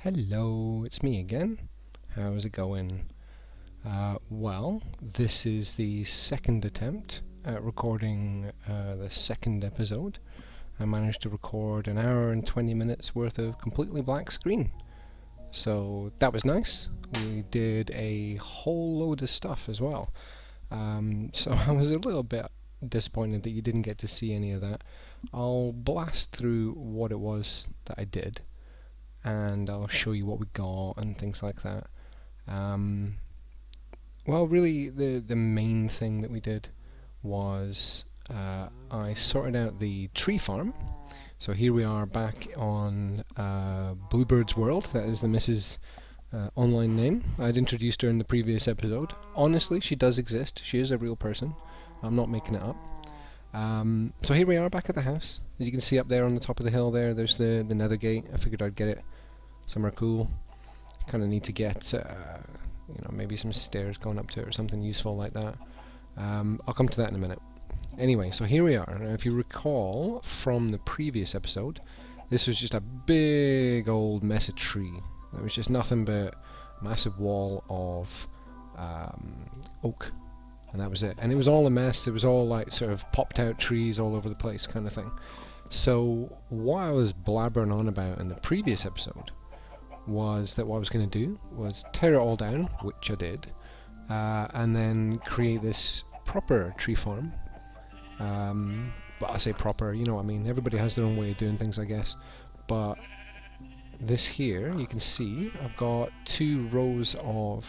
Hello, it's me again. How's it going? Well, this is the second attempt at recording the second episode. I managed to record an hour and 20 minutes worth of completely black screen. So that was nice. We did a whole load of stuff as well. So I was a little bit disappointed that you didn't get to see any of that. I'll blast through what it was that I did, and I'll show you what we got and things like that. Well, really, the main thing that we did was I sorted out the tree farm. So here we are back on Bluebird's World. That is the Mrs. Online name. I'd introduced her in the previous episode. Honestly, she does exist. She is a real person. I'm not making it up. So here we are back at the house. As you can see up there on the top of the hill there's the Nether gate. I figured I'd get it somewhere cool. Kind of need to get, maybe some stairs going up to it or something useful like that. I'll come to that in a minute. Anyway, so here we are. Now, if you recall from the previous episode, this was just a big old mess of tree. It was just nothing but a massive wall of oak, and that was it. And it was all a mess. It was all like sort of popped out trees all over the place kind of thing. So what I was blabbering on about in the previous episode was that what I was going to do was tear it all down, which I did, and then create this proper tree farm. But I say proper, you know what I mean. Everybody has their own way of doing things, I guess. But this here, you can see, I've got 2 rows of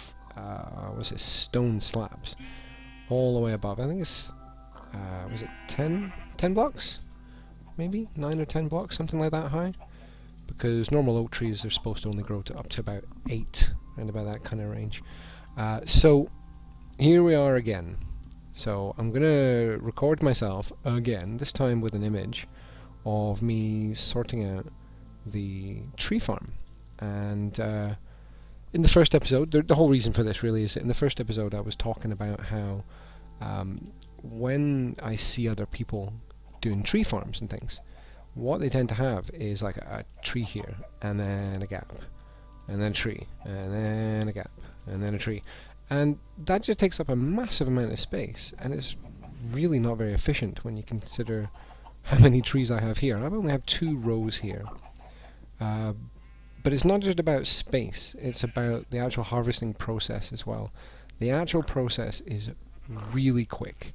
stone slabs all the way above. I think it's was it 10 blocks, maybe 9 or 10 blocks, something like that high. Because normal oak trees are supposed to only grow to up to about 8, around about that kind of range. So here we are again. So I'm gonna record myself again, this time with an image of me sorting out the tree farm. And in the first episode, the whole reason for this really is that in the first episode I was talking about how when I see other people doing tree farms and things, what they tend to have is like a tree here, and then a gap, and then a tree, and then a gap, and then a tree. And that just takes up a massive amount of space, and it's really not very efficient when you consider how many trees I have here. I only have 2 rows here. But it's not just about space, it's about the actual harvesting process as well. The actual process is really quick,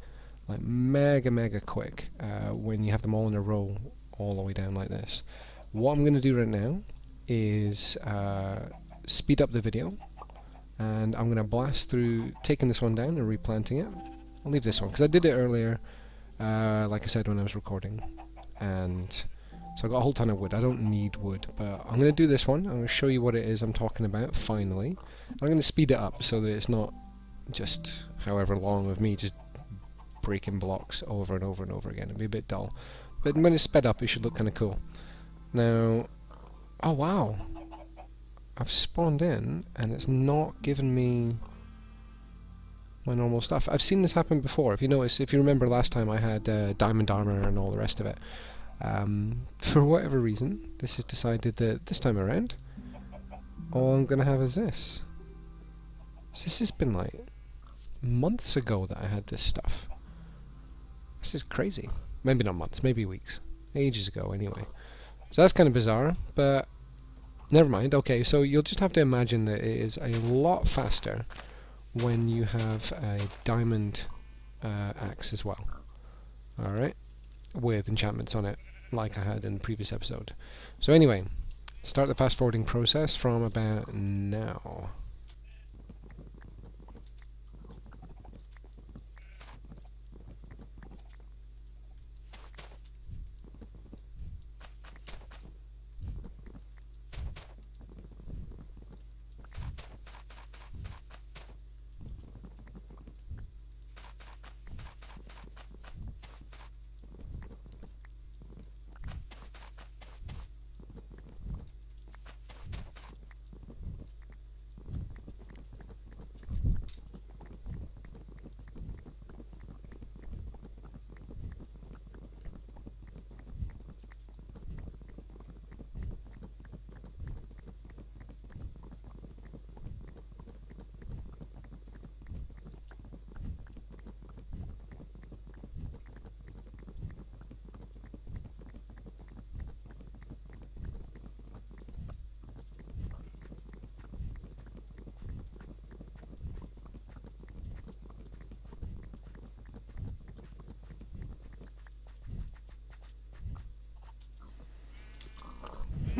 like mega quick, when you have them all in a row all the way down like this. What I'm going to do right now is speed up the video, and I'm going to blast through taking this one down and replanting it. I'll leave this one because I did it earlier, like I said, when I was recording, and so I got a whole ton of wood. I don't need wood, but I'm going to do this one. I'm going to show you what it is I'm talking about finally. I'm going to speed it up so that it's not just however long of me just breaking blocks over and over and over again. It'd be a bit dull. But when it's sped up, it should look kind of cool. Now, oh wow, I've spawned in and it's not given me my normal stuff. I've seen this happen before. If you notice, if you remember last time I had diamond armor and all the rest of it. For whatever reason, this has decided that this time around, all I'm going to have is this. So this has been like months ago that I had this stuff. This is crazy. Maybe not months, maybe weeks. Ages ago, anyway. So that's kind of bizarre, but never mind. Okay, so you'll just have to imagine that it is a lot faster when you have a diamond axe as well. Alright? With enchantments on it, like I had in the previous episode. So anyway, start the fast forwarding process from about now.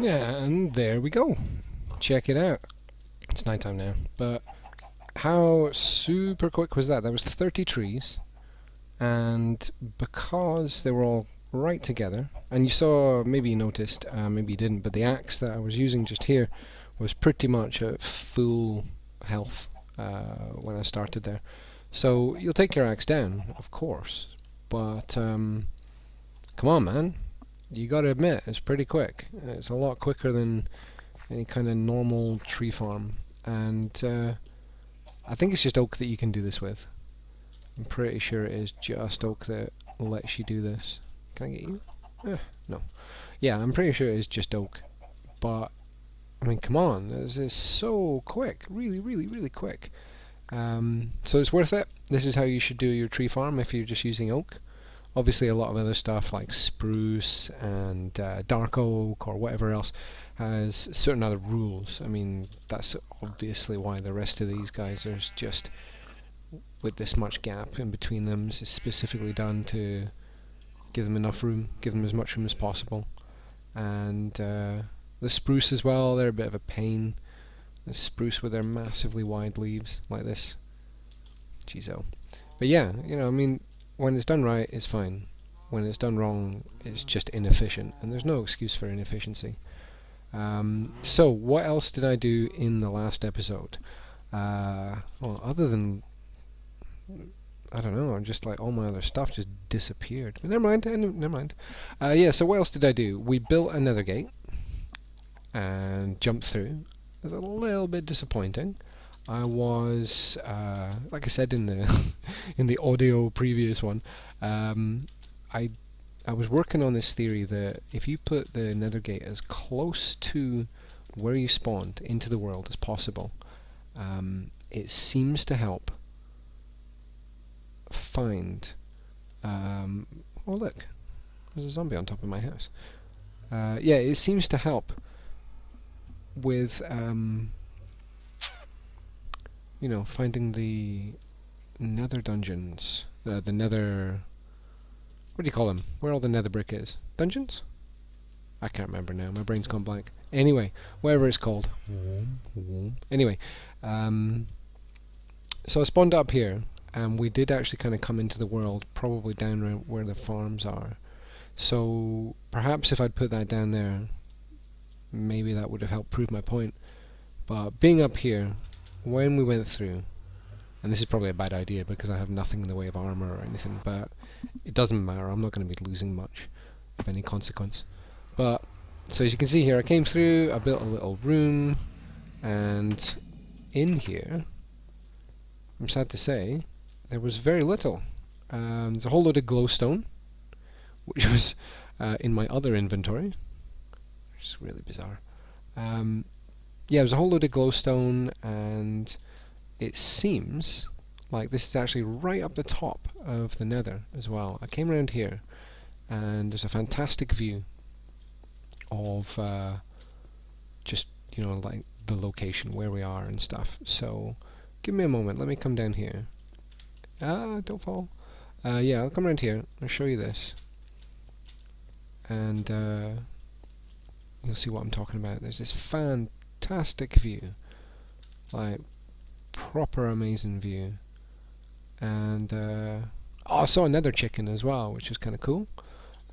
Yeah, and there we go. Check it out. It's nighttime now, but how super quick was that? That was 30 trees, and because they were all right together, and you saw, maybe you noticed, maybe you didn't, but the axe that I was using just here was pretty much at full health when I started there. So you'll take your axe down, of course, but come on, man. You gotta admit, it's pretty quick. It's a lot quicker than any kind of normal tree farm, and I think it's just oak that you can do this with. I'm pretty sure it is just oak that lets you do this. Can I get you? No. Yeah, I'm pretty sure it is just oak, but I mean, come on, this is so quick, really, really, really quick. So it's worth it. This is how you should do your tree farm if you're just using oak. Obviously a lot of other stuff like spruce and dark oak or whatever else has certain other rules. I mean, that's obviously why the rest of these guys are just with this much gap in between them. This is specifically done to give them enough room, give them as much room as possible. And the spruce as well, they're a bit of a pain. The spruce with their massively wide leaves like this. Jeez oh. But yeah, you know, I mean, when it's done right, it's fine. When it's done wrong, it's just inefficient, and there's no excuse for inefficiency. So, what else did I do in the last episode? Well, other than, I don't know, just like all my other stuff just disappeared. But never mind, never mind. Yeah, so what else did I do? We built another gate and jumped through. It was a little bit disappointing. I was, like I said in the in the audio previous one, I was working on this theory that if you put the Nether gate as close to where you spawned into the world as possible, it seems to help find. Oh look, there's a zombie on top of my house. Yeah, it seems to help with you know, finding the nether dungeons, the nether, what do you call them? Where all the nether brick is? Dungeons? I can't remember now, my brain's gone blank. Anyway, whatever it's called. Anyway, so I spawned up here, and we did actually kind of come into the world, probably down around where the farms are. So perhaps if I'd put that down there, maybe that would have helped prove my point. But being up here, when we went through, and this is probably a bad idea because I have nothing in the way of armor or anything, but it doesn't matter, I'm not going to be losing much of any consequence. But, so as you can see here, I came through, I built a little room, and in here, I'm sad to say, there was very little. There's a whole load of glowstone, which was in my other inventory, which is really bizarre. Yeah, there's a whole load of glowstone, and it seems like this is actually right up the top of the nether as well. I came around here, and there's a fantastic view of just, you know, like the location, where we are and stuff. So, give me a moment, let me come down here. Don't fall. Yeah, I'll come around here, I'll show you this. And you'll see what I'm talking about. There's this fantastic view, like proper amazing view, and oh, I saw another chicken as well, which is kind of cool.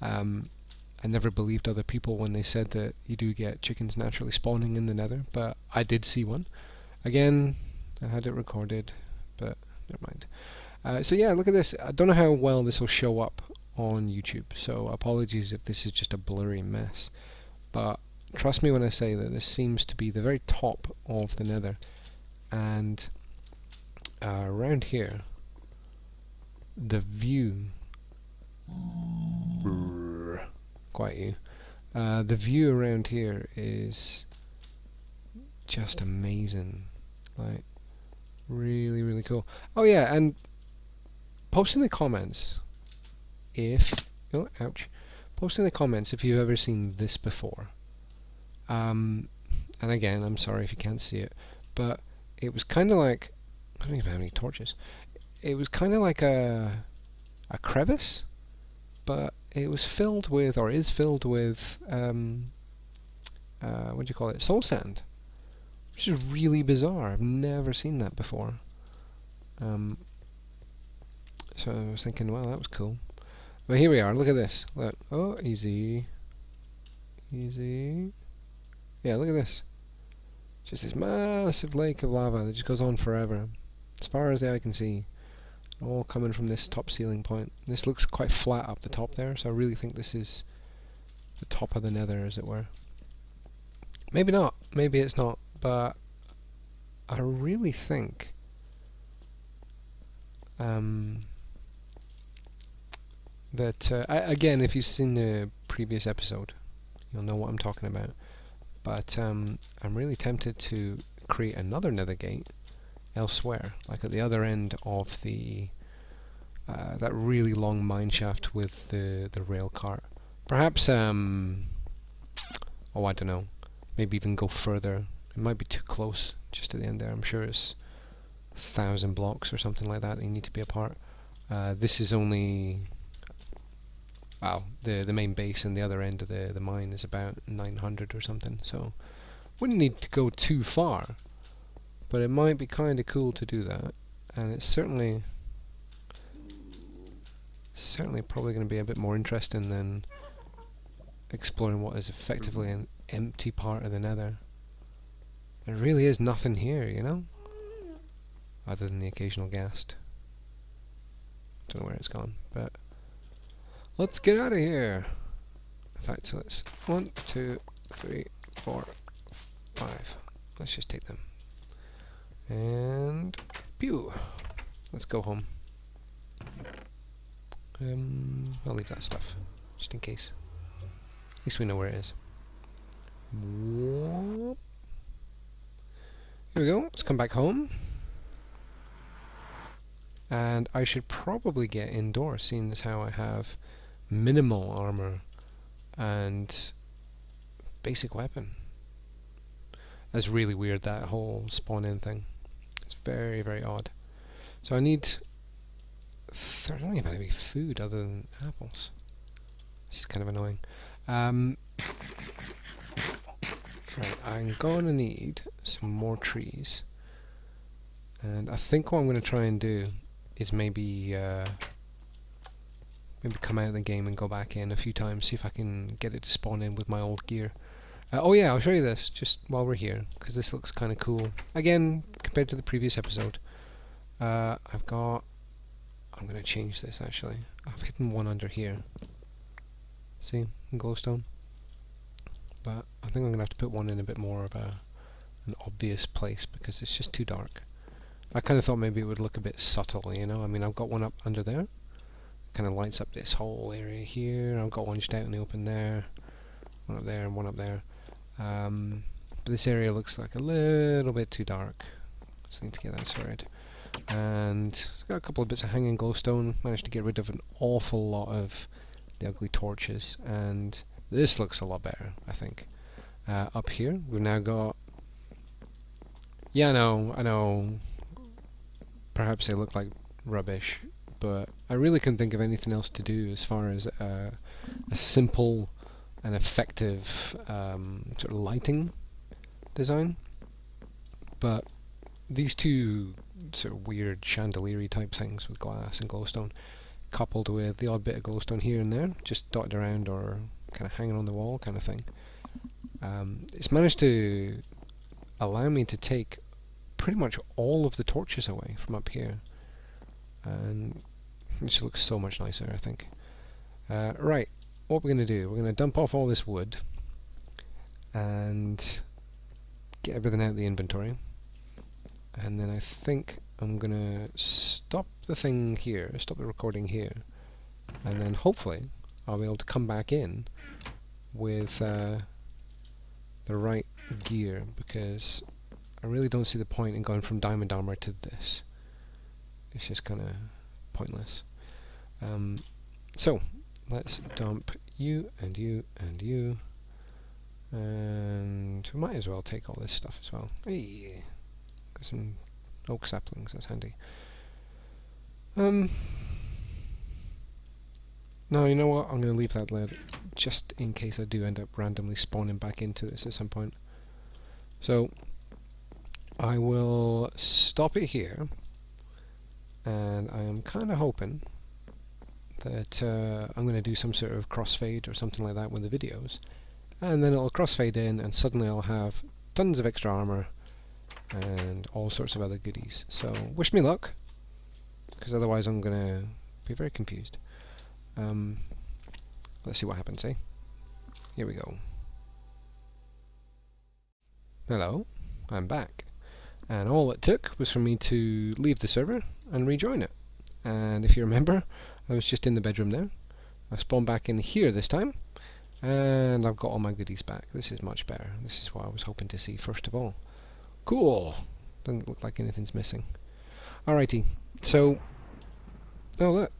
I never believed other people when they said that you do get chickens naturally spawning in the nether, but I did see one. Again, I had it recorded, but never mind. So yeah, look at this. I don't know how well this will show up on YouTube, so apologies if this is just a blurry mess, but trust me when I say that this seems to be the very top of the nether, and around here the view, quite you, the view around here is just amazing, like really, really cool. Oh yeah, and post in the comments if, oh ouch, post in the comments if you've ever seen this before. And again, I'm sorry if you can't see it, but it was kind of like, I don't even have any torches. It was kind of like a crevice, but it was filled with, or is filled with, what do you call it? Soul sand, which is really bizarre. I've never seen that before. So I was thinking, well, that was cool. But here we are. Look at this. Look. Oh, easy, easy. Yeah, look at this. Just this massive lake of lava that just goes on forever, as far as the eye can see. All coming from this top ceiling point. This looks quite flat up the top there, so I really think this is the top of the Nether, as it were. Maybe not. Maybe it's not. But I really think that again, if you've seen the previous episode, you'll know what I'm talking about. But I'm really tempted to create another Nether gate elsewhere, like at the other end of the that really long mine shaft with the rail cart. Perhaps oh, I don't know. Maybe even go further. It might be too close just at the end there. I'm sure it's 1,000 blocks or something like that you need to be apart. This is only, wow, the main base and the other end of the mine is about 900 or something, so wouldn't need to go too far, but it might be kind of cool to do that, and it's certainly probably going to be a bit more interesting than exploring what is effectively an empty part of the Nether. There really is nothing here, you know, other than the occasional ghast. Don't know where it's gone, but let's get out of here. In fact, so let's 1, 2, 3, 4, 5. Let's just take them. And pew! Let's go home. I'll leave that stuff, just in case. At least we know where it is. Whoop. Here we go, let's come back home. And I should probably get indoors, seeing as how I have minimal armor and basic weapon. That's really weird, that whole spawn-in thing. It's very, very odd. So I need... I don't even have any food other than apples. This is kind of annoying. Right, I'm gonna need some more trees. And I think what I'm gonna try and do is maybe come out of the game and go back in a few times, see if I can get it to spawn in with my old gear. Oh yeah, I'll show you this just while we're here, because this looks kind of cool. Again, compared to the previous episode. I'm going to change this actually. I've hidden one under here. See? Glowstone. But I think I'm going to have to put one in a bit more of an obvious place, because it's just too dark. I kind of thought maybe it would look a bit subtle, you know? I mean, I've got one up under there. Kind of lights up this whole area here. I've got one just out in the open there. One up there and one up there. But this area looks like a little bit too dark. So I need to get that sorted. And it's got a couple of bits of hanging glowstone. Managed to get rid of an awful lot of the ugly torches. And this looks a lot better, I think. Up here, we've now got... Yeah, I know. Perhaps they look like rubbish, but I really couldn't think of anything else to do as far as a simple and effective sort of lighting design. But these two sort of weird chandelier type things with glass and glowstone, coupled with the odd bit of glowstone here and there, just dotted around or kind of hanging on the wall kind of thing, it's managed to allow me to take pretty much all of the torches away from up here, and it just looks so much nicer, I think. Right, what we're going to do, we're going to dump off all this wood and get everything out of the inventory, and then I think I'm going to stop the thing here, stop the recording here, and then hopefully I'll be able to come back in with the right gear, because I really don't see the point in going from diamond armor to this. It's just kind of pointless. So let's dump you and you and you, and we might as well take all this stuff as well. Hey, got some oak saplings, that's handy. No, you know what? I'm going to leave that lit just in case I do end up randomly spawning back into this at some point. So I will stop it here, and I am kind of hoping that I'm going to do some sort of crossfade or something like that with the videos, and then it'll crossfade in and suddenly I'll have tons of extra armor and all sorts of other goodies. So wish me luck, because otherwise I'm going to be very confused. Let's see what happens, eh? Here we go. Hello, I'm back. And all it took was for me to leave the server and rejoin it. And if you remember, I was just in the bedroom there. I spawned back in here this time, and I've got all my goodies back. This is much better. This is what I was hoping to see first of all. Cool! Doesn't look like anything's missing. Alrighty, so... Oh look!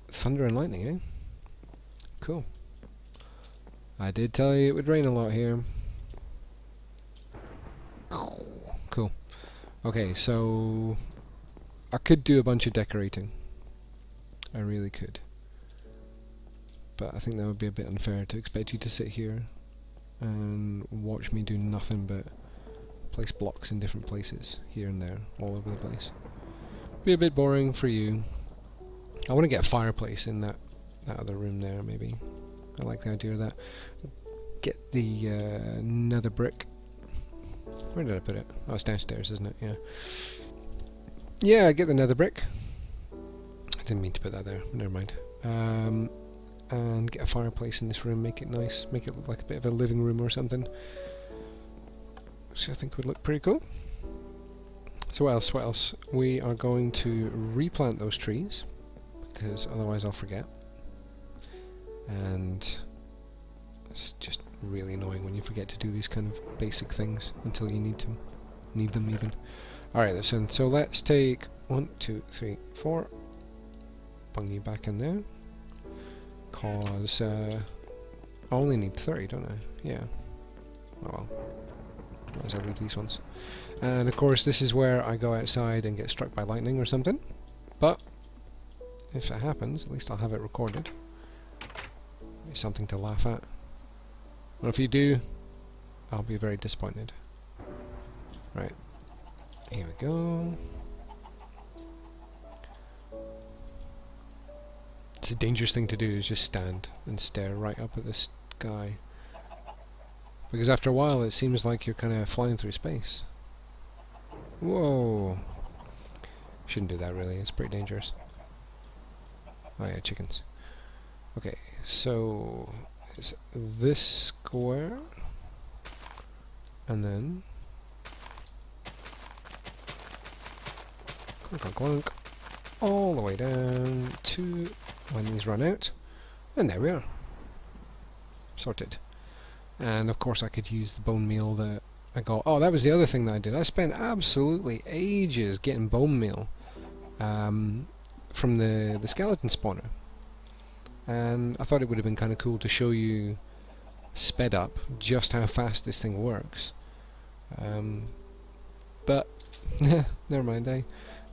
Thunder and lightning, eh? Cool. I did tell you it would rain a lot here. Cool. Okay, so... I could do a bunch of decorating. I really could. But I think that would be a bit unfair to expect you to sit here and watch me do nothing but place blocks in different places, here and there, all over the place. Be a bit boring for you. I want to get a fireplace in that other room there, maybe. I like the idea of that. Get the nether brick. Where did I put it? Oh, it's downstairs, isn't it? Yeah. Yeah, get the nether brick. I didn't mean to put that there. Never mind. And get a fireplace in this room. Make it nice. Make it look like a bit of a living room or something. Which I think would look pretty cool. So what else? What else? We are going to replant those trees, because otherwise I'll forget. And it's just really annoying when you forget to do these kind of basic things until you need them even. Alright, listen, so let's take 1, 2, 3, 4. Bung you back in there. Cause I only need 30, don't I? Yeah. Oh well. Might as well leave these ones. And of course this is where I go outside and get struck by lightning or something. But if it happens, at least I'll have it recorded. It's something to laugh at. But if you do, I'll be very disappointed. Right. Here we go. It's a dangerous thing to do, is just stand and stare right up at the sky. Because after a while it seems like you're kind of flying through space. Whoa! Shouldn't do that really, it's pretty dangerous. Oh yeah, chickens. Okay, so it's this square, and then clunk clunk clunk, all the way down to when these run out, and there we are. Sorted. And of course I could use the bone meal that I got. Oh, that was the other thing that I did. I spent absolutely ages getting bone meal from the skeleton spawner. And I thought it would have been kind of cool to show you sped up just how fast this thing works. But never mind, eh?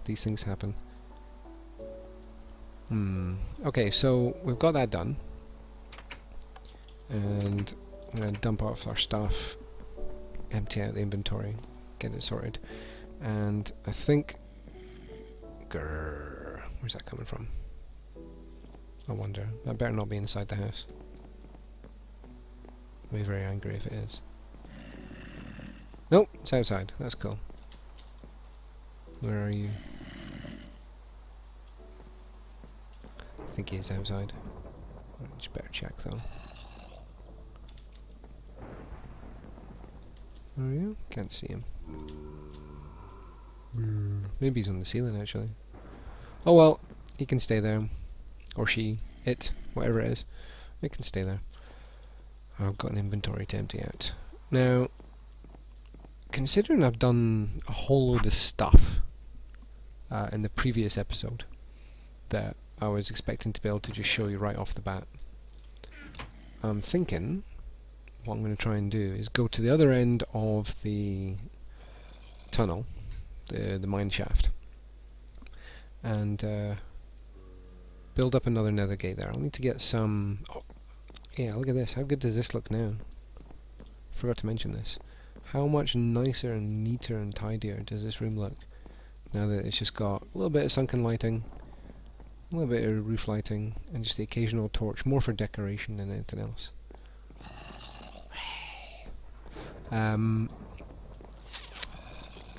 These things happen. Okay, so we've got that done. And I'm going to dump off our stuff, empty out the inventory, get it sorted. And I think... Grrr, where's that coming from? I wonder. That better not be inside the house. I'll be very angry if it is. Nope, it's outside. That's cool. Where are you? I think he is outside. Just better check though. Where are you? Can't see him. Maybe he's on the ceiling actually. Oh well, he can stay there. Or she, it, whatever it is. It can stay there. I've got an inventory to empty out. Now, considering I've done a whole load of stuff in the previous episode that I was expecting to be able to just show you right off the bat, I'm thinking what I'm going to try and do is go to the other end of the tunnel, the mine shaft, and build up another nether gate there. I'll need to get some... Oh, yeah, look at this. How good does this look now? Forgot to mention this. How much nicer and neater and tidier does this room look now that it's just got a little bit of sunken lighting, a little bit of roof lighting, and just the occasional torch, more for decoration than anything else.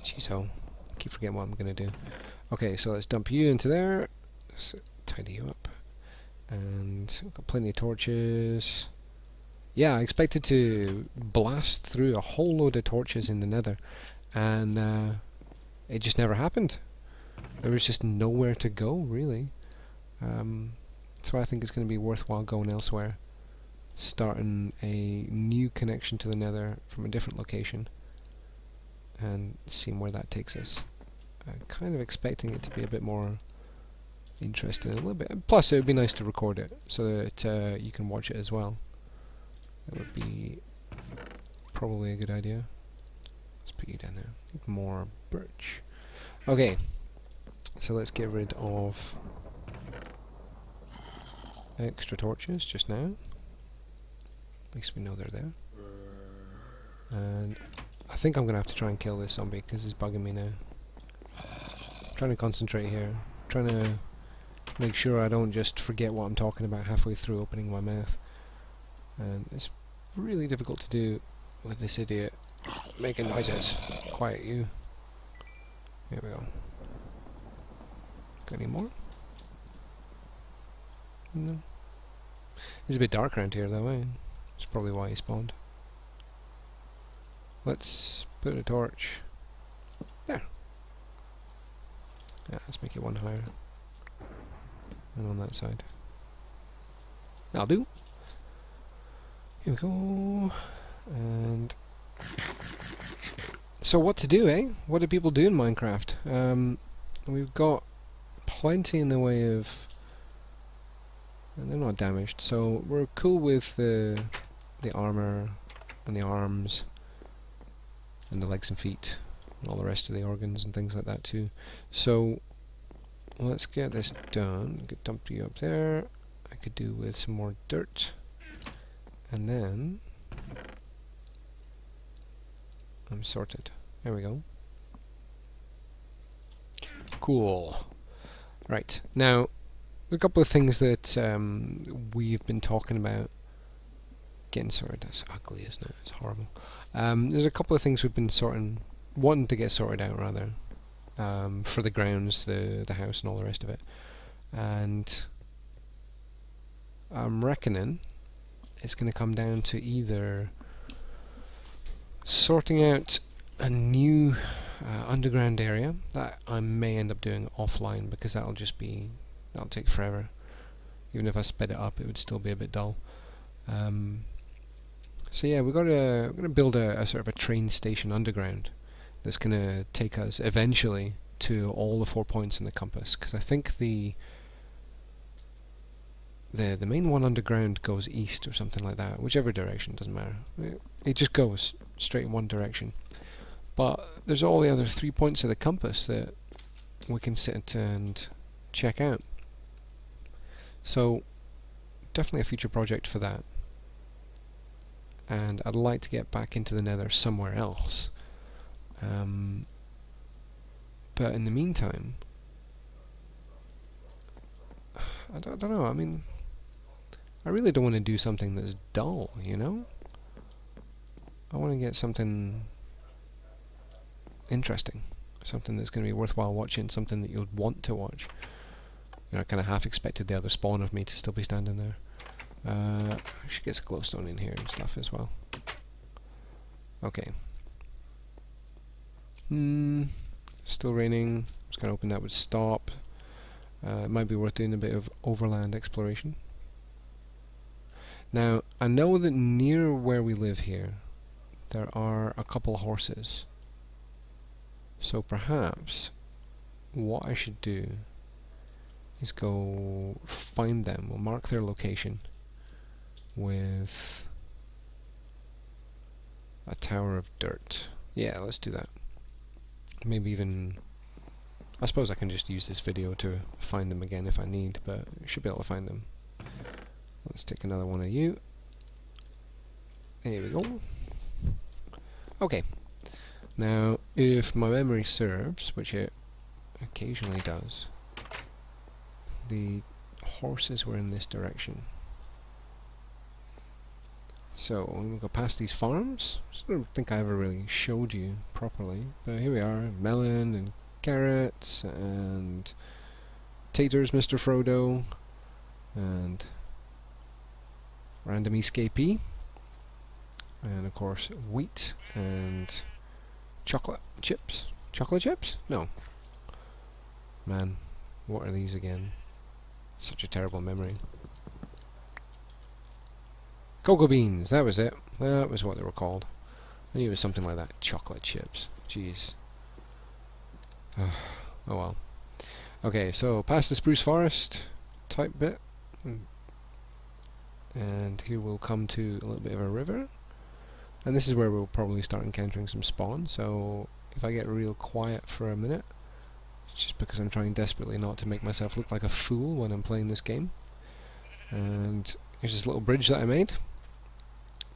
Jeez, I keep forgetting what I'm going to do. Okay, so let's dump you into there, so tidy you up, and we've got plenty of torches. Yeah, I expected to blast through a whole load of torches in the nether, and it just never happened. There was just nowhere to go, really. So I think it's going to be worthwhile going elsewhere, starting a new connection to the nether from a different location, and seeing where that takes us. I'm kind of expecting it to be a bit more interesting, a little bit. Plus, it would be nice to record it so that you can watch it as well. That would be probably a good idea. Let's put you down there. Need more birch. Okay, so let's get rid of extra torches just now. At least we know they're there. And I think I'm going to have to try and kill this zombie because it's bugging me now. I'm trying to concentrate here. Trying to make sure I don't just forget what I'm talking about halfway through opening my mouth. And it's really difficult to do with this idiot making noises. Quiet you. There we go. Got any more? No. It's a bit dark around here though, eh? That's probably why he spawned. Let's put a torch there. Yeah, let's make it one higher. And on that side. That'll do. Here we go. And so what to do, eh? What do people do in Minecraft? We've got plenty in the way of... And they're not damaged, so we're cool with the armor and the arms and the legs and feet and all the rest of the organs and things like that too. So let's get this done. Could dump you up there. I could do with some more dirt, and then I'm sorted. There we go. Cool. Right, now there's a couple of things that we've been talking about getting sorted. That's ugly, isn't it? It's horrible. There's a couple of things we've been wanting to get sorted out rather, for the grounds, the house and all the rest of it. And I'm reckoning it's going to come down to either sorting out a new underground area that I may end up doing offline, because that'll take forever. Even if I sped it up, it would still be a bit dull. So yeah, we're gonna build a sort of a train station underground that's gonna take us eventually to all the 4 points in the compass. Because I think the main one underground goes east or something like that. Whichever direction, doesn't matter. It just goes straight in one direction. But there's all the other 3 points of the compass that we can sit and check out. So definitely a future project for that. And I'd like to get back into the nether somewhere else. But in the meantime, I don't know, I mean, I really don't want to do something that's dull, you know? I want to get something interesting, something that's going to be worthwhile watching, something that you'd want to watch. You know, I kind of half expected the other spawn of me to still be standing there. I should get some glowstone in here and stuff as well. Okay. Still raining. I was kind of hoping that would stop. It might be worth doing a bit of overland exploration. Now, I know that near where we live here, there are a couple of horses. So perhaps what I should do is go find them. We'll mark their location with a tower of dirt. Yeah, let's do that. Maybe even I suppose I can just use this video to find them again if I need, but I should be able to find them. Let's take another one of you. There we go. Okay. Now, if my memory serves, which it occasionally does, the horses were in this direction. So, I'm going to go past these farms. I don't think I ever really showed you properly, but here we are, melon and carrots and taters, Mr. Frodo, and random escapee, and of course wheat and chocolate chips. Chocolate chips? No. Man, what are these again? Such a terrible memory. Cocoa beans, that was it. That was what they were called. I knew it was something like that. Chocolate chips. Jeez. Oh well. Okay, so past the spruce forest type bit. And here we'll come to a little bit of a river. And this is where we'll probably start encountering some spawn. So if I get real quiet for a minute, it's just because I'm trying desperately not to make myself look like a fool when I'm playing this game. And here's this little bridge that I made,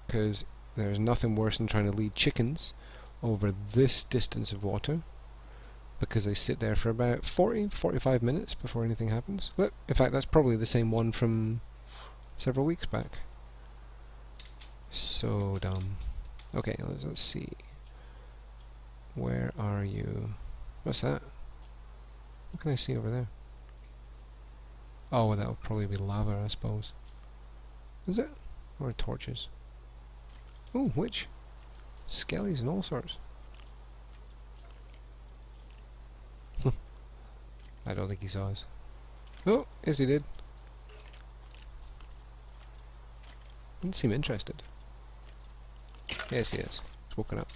because there's nothing worse than trying to lead chickens over this distance of water, because they sit there for about 40-45 minutes before anything happens. Look, in fact that's probably the same one from several weeks back. So dumb. Okay, let's see. Where are you? What's that? What can I see over there? Oh, well, that'll probably be lava, I suppose. Is it? Or torches? Oh, witch. Skellies and all sorts. I don't think he saw us. Oh, yes he did. Didn't seem interested. Yes he is. He's woken up.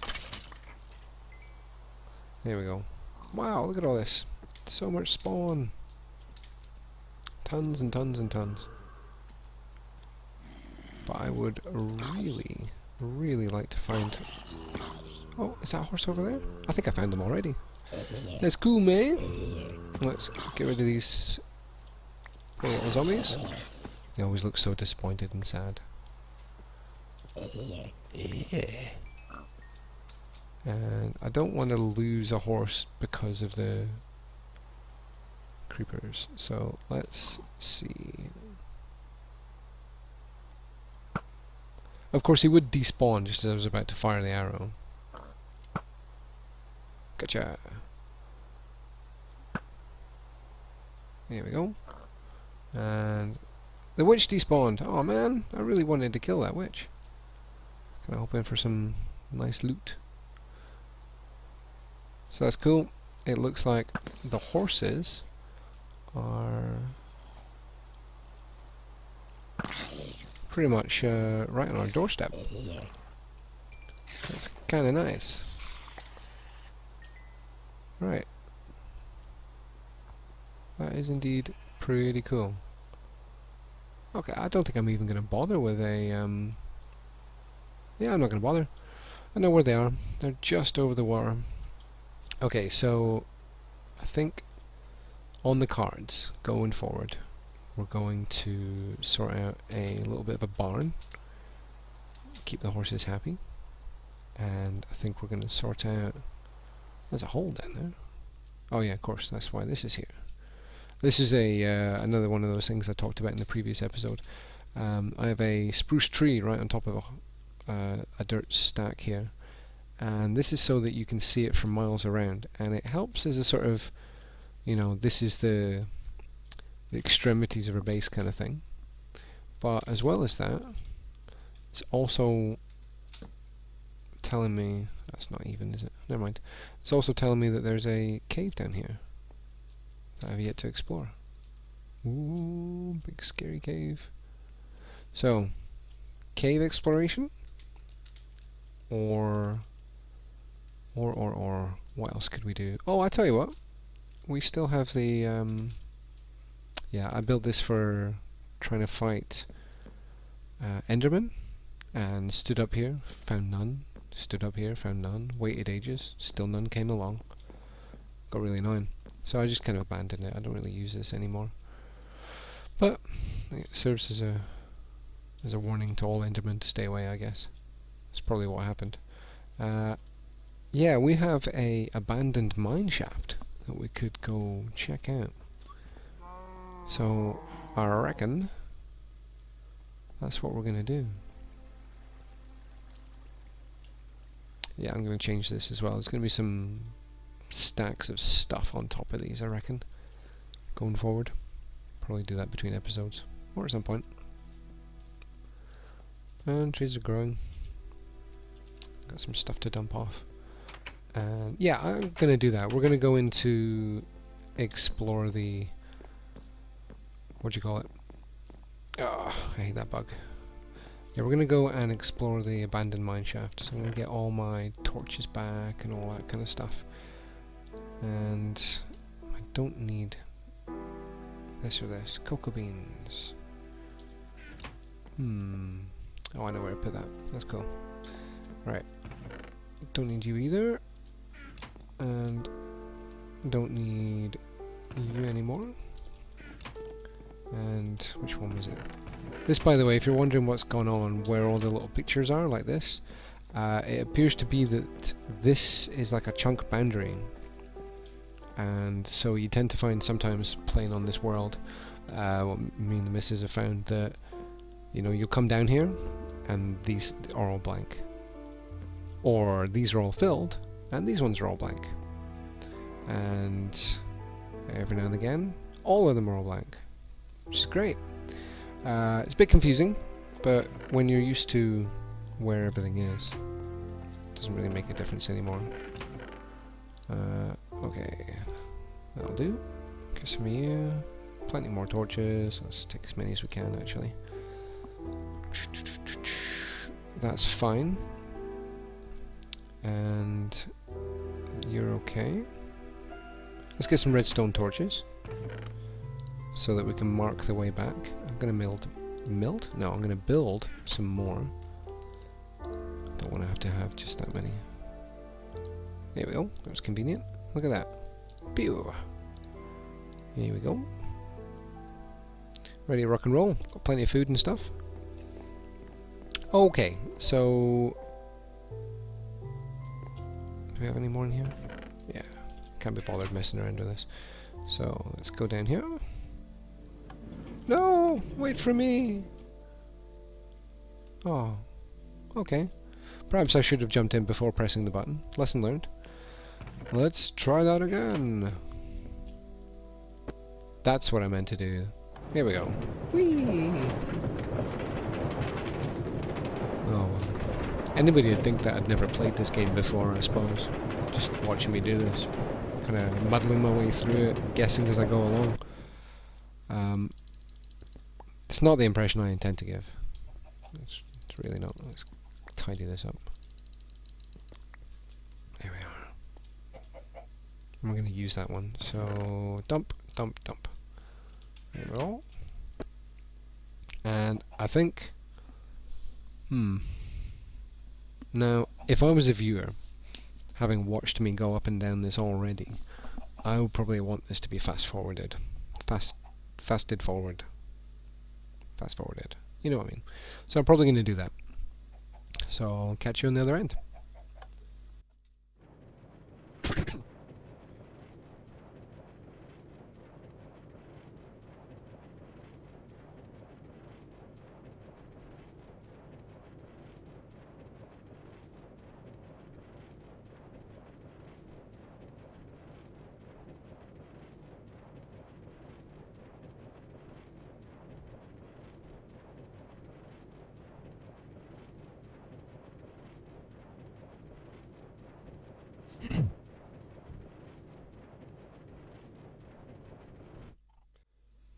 There we go. Wow, look at all this. So much spawn. Tons and tons and tons. But I would really, really like to find... Oh, is that a horse over there? I think I found them already. That's cool, man. Let's get rid of these poor little zombies. They always look so disappointed and sad. Yeah. And I don't want to lose a horse because of the creepers. So let's see. Of course he would despawn just as I was about to fire the arrow. Gotcha. There we go. And the witch despawned. Oh man, I really wanted to kill that witch. Kind of hoping for some nice loot. So that's cool. It looks like the horses are pretty much right on our doorstep. That's kind of nice. Right. That is indeed pretty cool. Okay, I don't think I'm even going to bother with a... Yeah, I'm not going to bother. I know where they are. They're just over the water. Okay, so I think on the cards going forward we're going to sort out a little bit of a barn, keep the horses happy, and I think we're going to sort out... There's a hole down there. Oh yeah, of course, that's why this is here. This is a another one of those things I talked about in the previous episode. I have a spruce tree right on top of a dirt stack here, and this is so that you can see it from miles around, and it helps as a sort of, you know, this is the extremities of a base kind of thing. But as well as that, it's also telling me, that's not even, is it? Never mind. It's also telling me that there's a cave down here that I've yet to explore. Ooh, big scary cave. So, cave exploration, or what else could we do? Oh, I tell you what, we still have the yeah, I built this for trying to fight Enderman, and stood up here, found none, stood up here, found none, waited ages, still none came along. Got really annoying. So I just kind of abandoned it. I don't really use this anymore. But it serves as a warning to all Endermen to stay away, I guess. That's probably what happened. Yeah, we have a abandoned mineshaft that we could go check out. So I reckon that's what we're gonna do. Yeah, I'm gonna change this as well. There's gonna be some stacks of stuff on top of these, I reckon, going forward. Probably do that between episodes or at some point. And trees are growing. Got some stuff to dump off. And yeah, I'm gonna do that. We're gonna go into explore the, what do you call it? Oh, I hate that bug. Yeah, we're gonna go and explore the abandoned mineshaft. So I'm gonna get all my torches back and all that kind of stuff. And I don't need this or this. Cocoa beans. Oh, I know where to put that. That's cool. Right. Don't need you either. And don't need you anymore. And which one was it? This, by the way, if you're wondering what's going on, where all the little pictures are, like this, it appears to be that this is like a chunk boundary. And so you tend to find sometimes playing on this world, what me and the missus have found that, you know, you'll come down here and these are all blank. Or these are all filled and these ones are all blank. And every now and again, all of them are all blank, which is great. It's a bit confusing, but when you're used to where everything is, it doesn't really make a difference anymore. Okay, that'll do. Get some of you. Plenty more torches. Let's take as many as we can, actually. That's fine. And you're okay. Let's get some redstone torches so that we can mark the way back. I'm gonna No, I'm gonna build some more. Don't want to have just that many. There we go. That was convenient. Look at that. Pew. Here we go. Ready to rock and roll. Got plenty of food and stuff. Okay, so do we have any more in here? Yeah. Can't be bothered messing around with this. So let's go down here. No! Wait for me! Oh. Okay. Perhaps I should have jumped in before pressing the button. Lesson learned. Let's try that again. That's what I meant to do. Here we go. Whee! Oh well. Anybody would think that I'd never played this game before, I suppose. Just watching me do this. Kind of muddling my way through it, guessing as I go along. It's not the impression I intend to give. It's really not. Let's tidy this up. There we are. I'm going to use that one. So dump, dump, dump. There we go. And I think... Now, if I was a viewer, having watched me go up and down this already, I would probably want this to be fast-forwarded. Fasted forward. Fast-forwarded. You know what I mean. So I'm probably going to do that. So I'll catch you on the other end.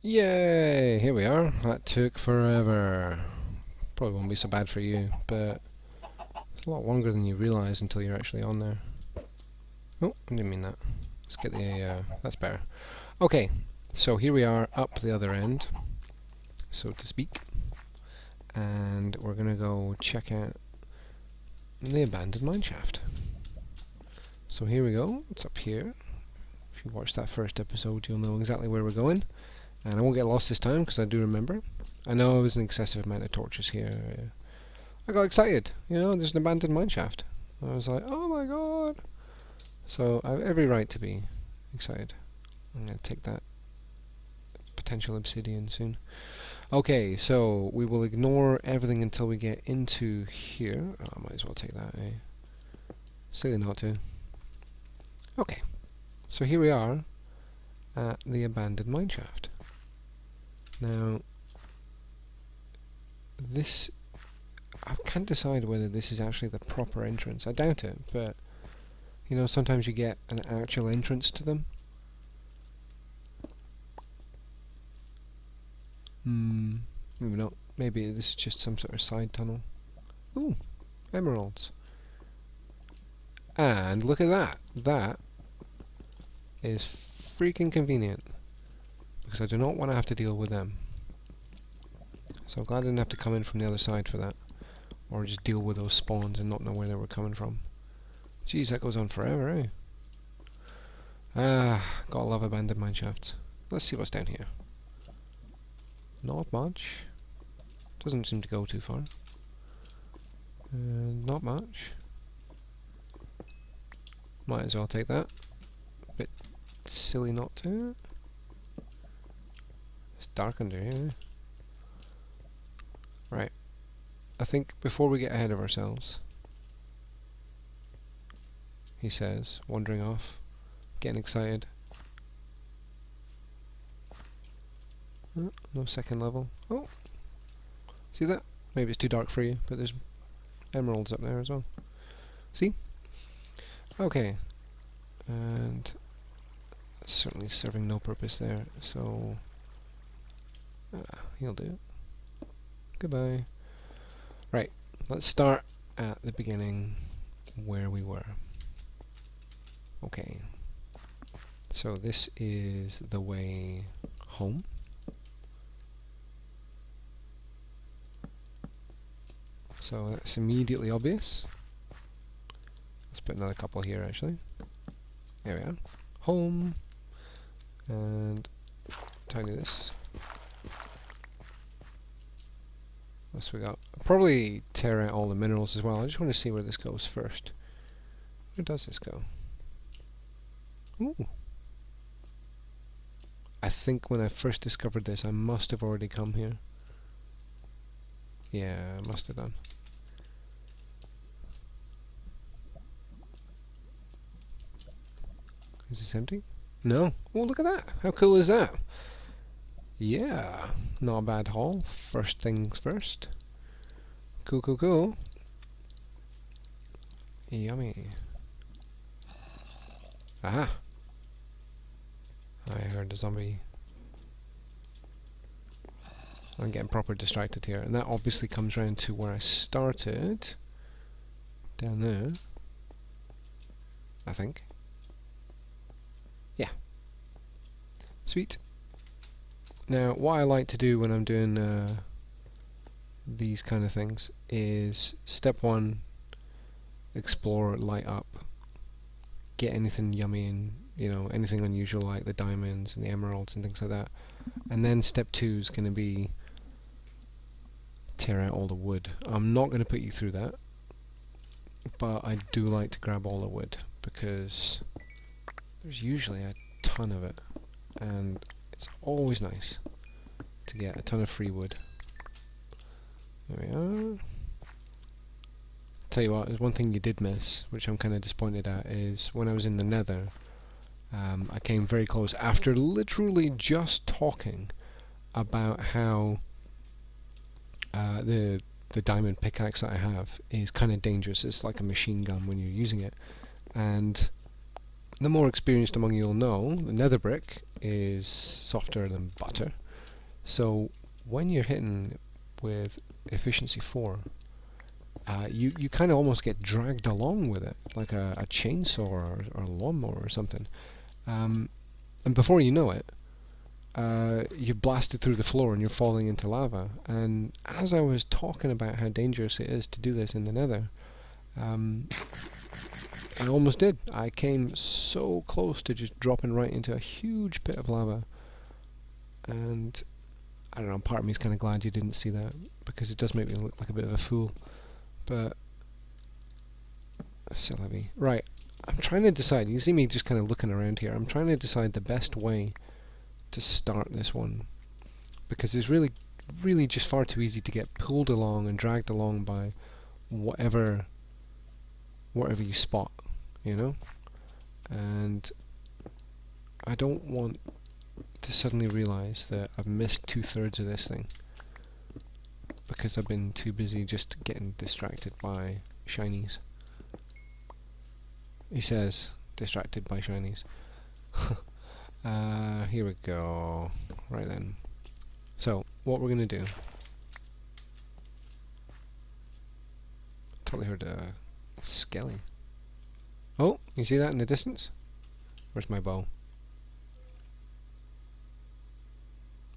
Yay! Here we are. That took forever. Probably won't be so bad for you, but it's a lot longer than you realise until you're actually on there. Oh, I didn't mean that. Let's get the... that's better. Okay, so here we are up the other end, so to speak. And we're gonna go check out the abandoned mineshaft. So here we go. It's up here. If you watch that first episode, you'll know exactly where we're going. And I won't get lost this time, because I do remember. I know it was an excessive amount of torches here. I got excited. You know, there's an abandoned mineshaft. I was like, oh my god. So I have every right to be excited. I'm going to take that potential obsidian soon. Okay, so we will ignore everything until we get into here. Oh, I might as well take that, eh? Silly not to. Okay, so here we are at the abandoned mineshaft. Now, this... I can't decide whether this is actually the proper entrance. I doubt it, but... You know, sometimes you get an actual entrance to them. Maybe not. Maybe this is just some sort of side tunnel. Ooh, emeralds. And look at that. That is freaking convenient. Because I do not want to have to deal with them. So I'm glad I didn't have to come in from the other side for that. Or just deal with those spawns and not know where they were coming from. Jeez, that goes on forever, eh? Ah, gotta love abandoned mineshafts. Let's see what's down here. Not much. Doesn't seem to go too far. Not much. Might as well take that. Bit silly not to. It's dark under here. Right. I think before we get ahead of ourselves, he says, wandering off, getting excited. Oh, no second level. Oh! See that? Maybe it's too dark for you, but there's emeralds up there as well. See? Okay. And that's certainly serving no purpose there, so... he'll do it. Goodbye. Right, let's start at the beginning where we were. Okay. So this is the way home. So that's immediately obvious. Let's put another couple here actually. There we are. Home. And tidy this. What's we got? I'll probably tear out all the minerals as well. I just want to see where this goes first. Where does this go? Ooh. I think when I first discovered this, I must have already come here. Yeah, I must have done. Is this empty? No. Oh, look at that. How cool is that? Yeah, not a bad haul. First things first. Cool, cool, cool. Yummy. Aha! I heard a zombie. I'm getting proper distracted here, and that obviously comes round to where I started. Down there. I think. Yeah. Sweet. Now, what I like to do when I'm doing these kind of things is step one, explore, light up, get anything yummy and, you know, anything unusual like the diamonds and the emeralds and things like that. And then step two is going to be tear out all the wood. I'm not going to put you through that, but I do like to grab all the wood because there's usually a ton of it, and it's always nice to get a ton of free wood. There we are. Tell you what, there's one thing you did miss, which I'm kind of disappointed at, is when I was in the Nether, I came very close after literally just talking about how the diamond pickaxe that I have is kind of dangerous. It's like a machine gun when you're using it, and the more experienced among you will know, the nether brick is softer than butter. So when you're hitting with efficiency 4, you kind of almost get dragged along with it, like a chainsaw or a lawnmower or something. And before you know it, you've blasted through the floor and you're falling into lava. And as I was talking about how dangerous it is to do this in the nether, I almost did. I came so close to just dropping right into a huge pit of lava. And I don't know, part of me is kind of glad you didn't see that, because it does make me look like a bit of a fool. But c'est la vie. Right, I'm trying to decide. You see me just kind of looking around here. I'm trying to decide the best way to start this one, because it's really just far too easy to get pulled along and dragged along by whatever you spot, you know? And I don't want to suddenly realise that I've missed 2/3 of this thing because I've been too busy just getting distracted by shinies. He says, distracted by shinies. Here we go. Right then. So, what we're going to do... Totally heard a skelly. Oh, you see that in the distance? Where's my bow?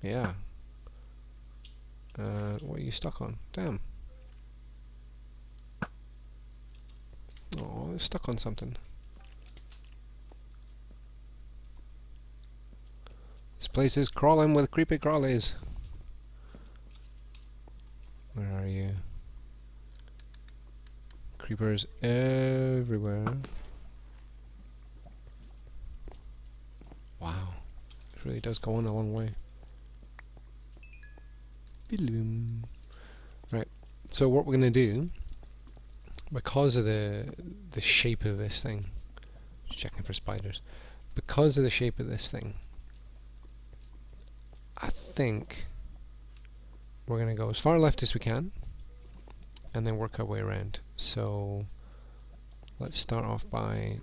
Yeah. What are you stuck on? Damn. Oh, it's stuck on something. This place is crawling with creepy crawlies. Where are you? Creepers everywhere. Wow. It really does go on a long way. Right, so what we're going to do, because of the shape of this thing, just checking for spiders, because of the shape of this thing, I think we're going to go as far left as we can and then work our way around. So let's start off by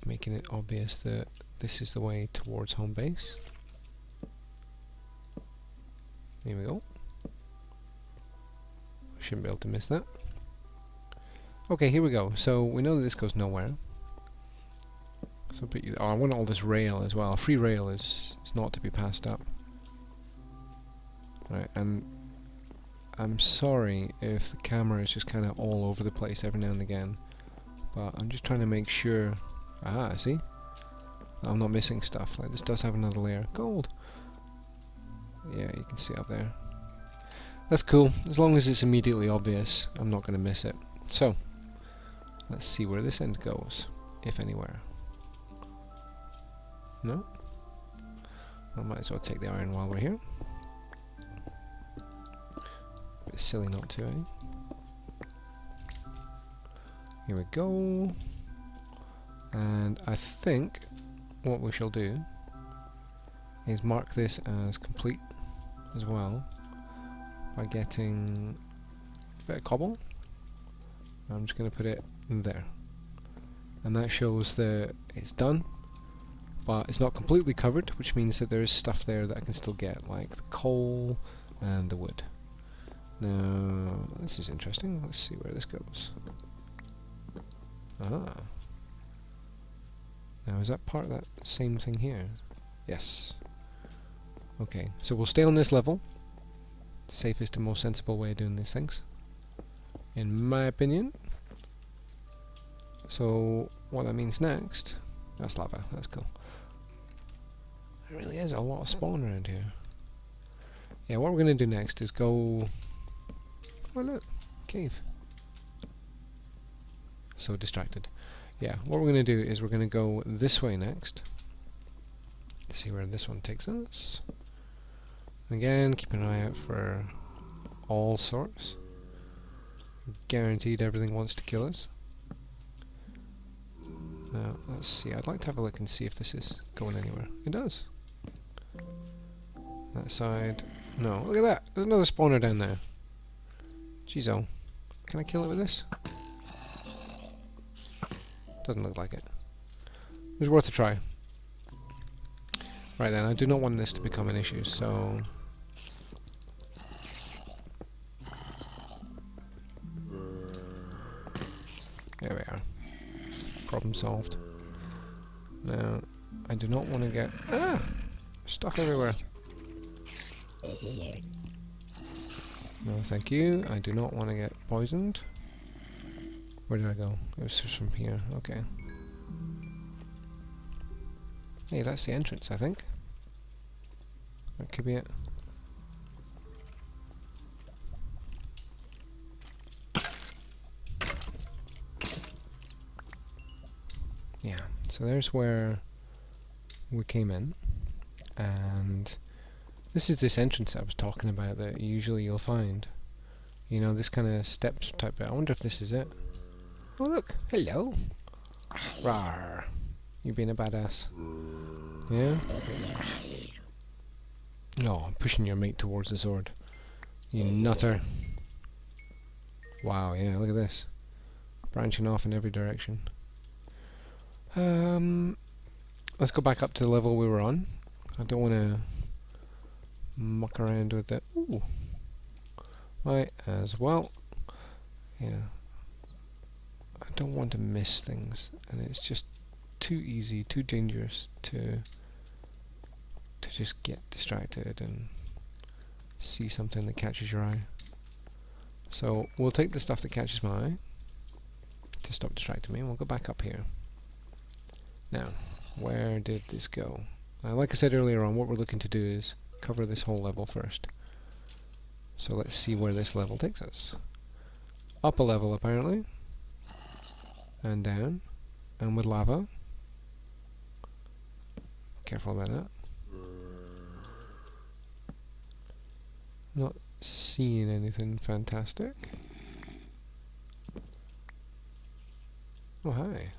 making it obvious that this is the way towards home base. There we go. Shouldn't be able to miss that. Okay, here we go. So we know that this goes nowhere. So I want all this rail as well. Free rail is not to be passed up. Right, and I'm sorry if the camera is just kind of all over the place every now and again, but I'm just trying to make sure. Ah, see? I'm not missing stuff. Like, this does have another layer. Gold! Yeah, you can see up there. That's cool. As long as it's immediately obvious, I'm not going to miss it. So, let's see where this end goes, if anywhere. No? I might as well take the iron while we're here. Bit silly not to, eh? Here we go. And I think what we shall do is mark this as complete as well by getting a bit of cobble. I'm just going to put it there, and that shows that it's done, but it's not completely covered, which means that there is stuff there that I can still get, like the coal and the wood. Now this is interesting. Let's see where this goes. Ah, now is that part of that same thing here? Yes. Okay, so we'll stay on this level. Safest and most sensible way of doing these things, in my opinion. So what that means next, that's lava, that's cool. There really is a lot of spawn around here. Yeah, what we're going to do next is go... Oh look, cave. So distracted. Yeah, what we're going to do is we're going to go this way next. Let's see where this one takes us. Again, keep an eye out for all sorts. Guaranteed everything wants to kill us. Now, let's see. I'd like to have a look and see if this is going anywhere. It does. That side. No, look at that. There's another spawner down there. Jeez, oh. Can I kill it with this? Doesn't look like it. It was worth a try. Right then, I do not want this to become an issue, so... There we are. Problem solved. Now, I do not want to get... Ah! Stuff everywhere. No, thank you. I do not want to get poisoned. Where did I go? It was just from here. Okay. Hey, that's the entrance, I think. That could be it. Yeah, so there's where we came in, and this is this entrance I was talking about that usually you'll find. You know, this kind of steps type bit. I wonder if this is it. Oh look, hello. Rawr. You being a badass. Yeah? Oh, I'm pushing your mate towards the sword. You nutter. Wow, yeah, look at this. Branching off in every direction. Let's go back up to the level we were on. I don't want to muck around with it. Ooh. Might as well. Yeah. I don't want to miss things, and it's just too easy, too dangerous to just get distracted and see something that catches your eye. So we'll take the stuff that catches my eye to stop distracting me, and we'll go back up here. Now, where did this go? Like I said earlier on, what we're looking to do is cover this whole level first. So let's see where this level takes us. Up a level apparently, and down, and with lava. Careful about that. Not seeing anything fantastic. Oh hi.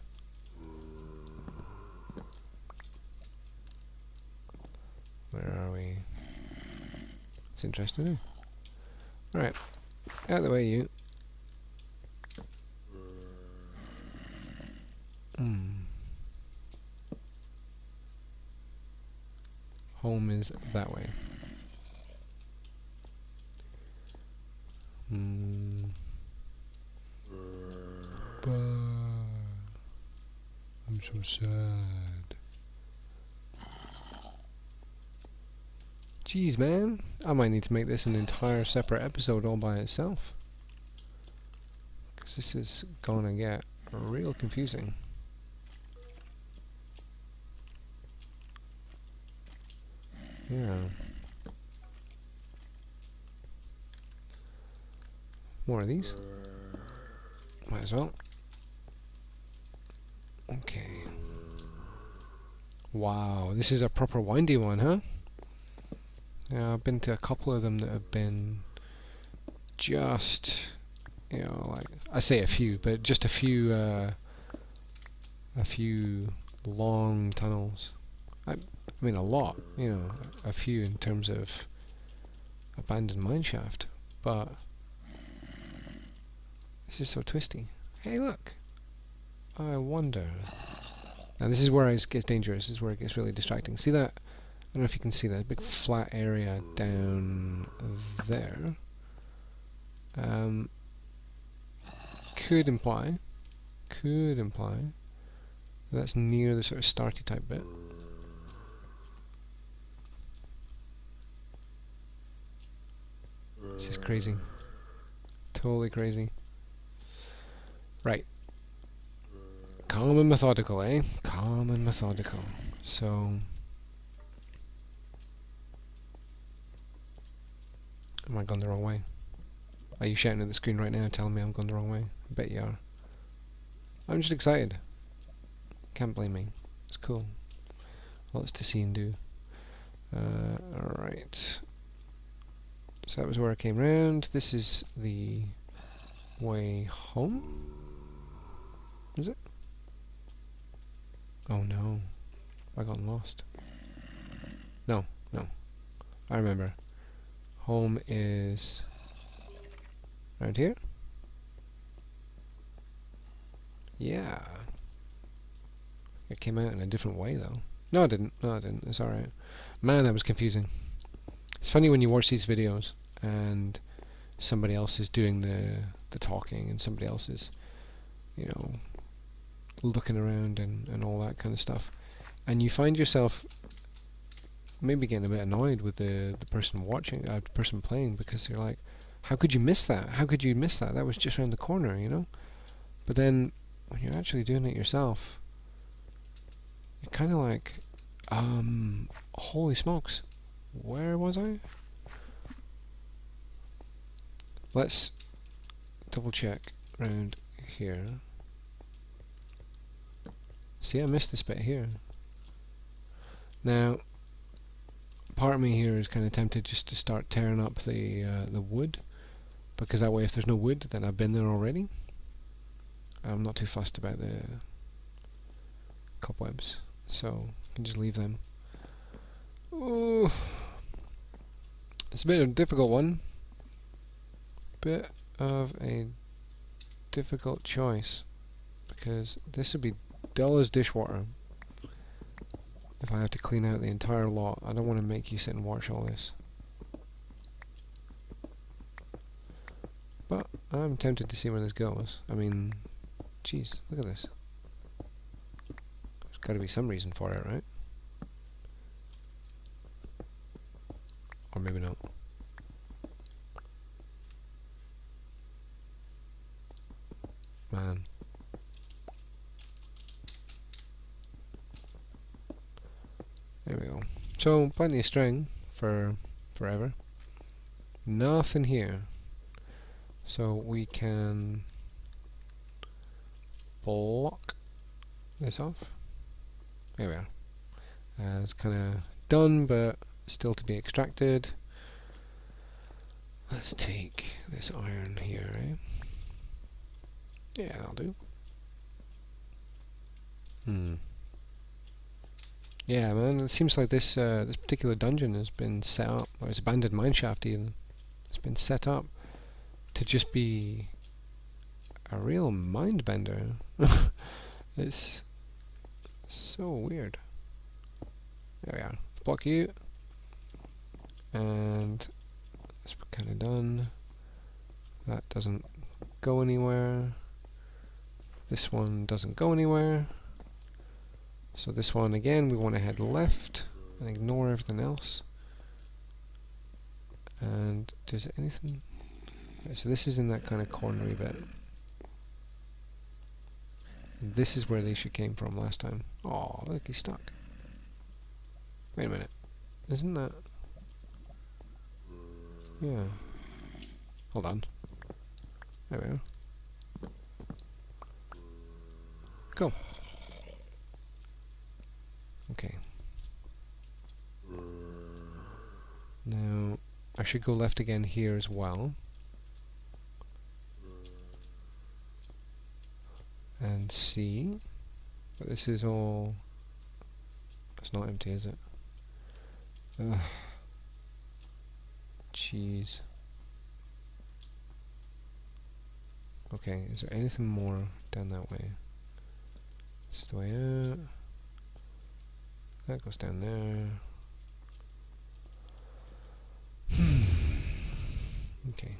Where are we? It's interesting, eh? Right, out of the way, you. Home is that way. But I'm so sad. Jeez, man. I might need to make this an entire separate episode all by itself. Because this is gonna get real confusing. Yeah. More of these. Might as well. Okay. Wow, this is a proper windy one, huh? Yeah, I've been to a couple of them that have been just, you know, like, I say a few, but just a few long tunnels. I mean a lot, you know, a few in terms of Abandoned Mineshaft, but this is so twisty. Hey look! I wonder... Now this is where it gets dangerous, this is where it gets really distracting. See that? I don't know if you can see that big flat area down there. Could imply that's near the sort of starty type bit. This is crazy. Totally crazy. Right. Calm and methodical, eh? Calm and methodical. So... Am I going the wrong way? Are you shouting at the screen right now telling me I'm going the wrong way? I bet you are. I'm just excited. Can't blame me. It's cool. Lots to see and do. Alright. So that was where I came round. This is the way home? Is it? Oh no. I got lost. No, no. I remember. Home is around here? Yeah. It came out in a different way though. No, I didn't. No, I didn't. It's alright. Man, that was confusing. It's funny when you watch these videos and somebody else is doing the talking and somebody else is, you know, looking around and all that kind of stuff. And you find yourself maybe getting a bit annoyed with the person watching, the person playing, because you're like, how could you miss that? How could you miss that? That was just around the corner, you know? But then, when you're actually doing it yourself, you're kind of like, holy smokes, where was I? Let's double check around here. See, I missed this bit here. Now, part of me here is kind of tempted just to start tearing up the wood, because that way if there's no wood, then I've been there already. I'm not too fussed about the cobwebs, so I can just leave them. Ooh, it's a bit of a difficult one. Bit of a difficult choice, because this would be dull as dishwater if I have to clean out the entire lot. I don't want to make you sit and watch all this. But I'm tempted to see where this goes. I mean, jeez, look at this. There's got to be some reason for it, right? Or maybe not. Man. There we go. So, plenty of string for forever. Nothing here. So we can block this off. There we are. It's kind of done, but still to be extracted. Let's take this iron here, eh? Yeah, that'll do. Yeah, man, it seems like this this particular dungeon has been set up, or it's Abandoned Mineshaft even. It's been set up to just be a real mind bender. It's so weird. There we are. Block you. And that's kind of done. That doesn't go anywhere. This one doesn't go anywhere. So this one again, we want to head left and ignore everything else. And does anything? Okay, so this is in that kind of cornery bit. And this is where the issue came from last time. Oh, look, he's stuck. Wait a minute. Isn't that? Yeah. Hold on. There we are. Go. Okay. Now, I should go left again here as well. And see. But this is all... It's not empty, is it? Ugh. Jeez. Okay, is there anything more down that way? This is the way out. That goes down there. Okay.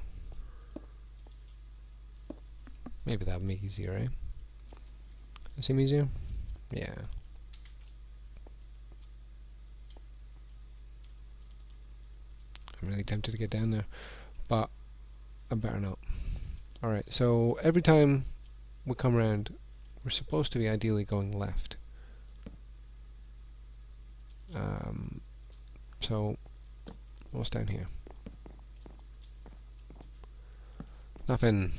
Maybe that would make it easier, eh? That seem easier? Yeah. I'm really tempted to get down there, but I better not. Alright, so every time we come around, we're supposed to be ideally going left. So, what's down here? Nothing.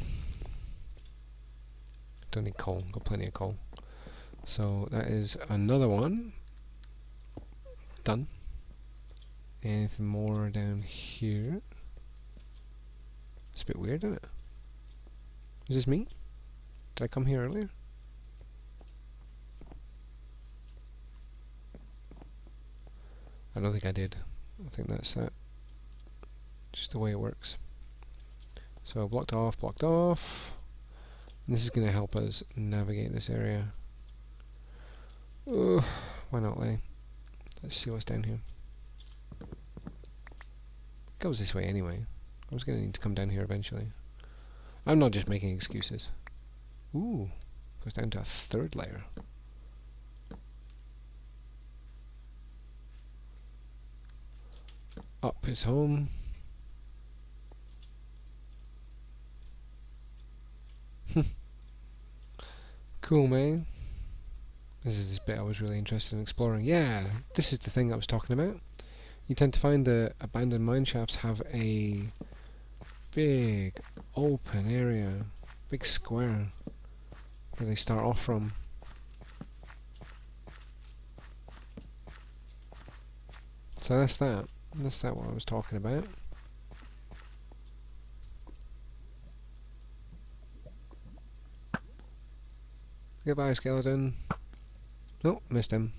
Don't need coal, got plenty of coal. So that is another one. Done. Anything more down here? It's a bit weird, isn't it? Is this me? Did I come here earlier? I don't think I did. I think that's that. Just the way it works. So blocked off, blocked off. And this is going to help us navigate this area. Why not, Lay? Let's see what's down here. It goes this way anyway. I was going to need to come down here eventually. I'm not just making excuses. Ooh, goes down to a third layer. Up is home. Cool, man. This is this bit I was really interested in exploring. Yeah, this is the thing I was talking about. You tend to find the abandoned mineshafts have a big open area, big square where they start off from. So that's that. That's that what I was talking about. Goodbye, skeleton. Oh, missed him.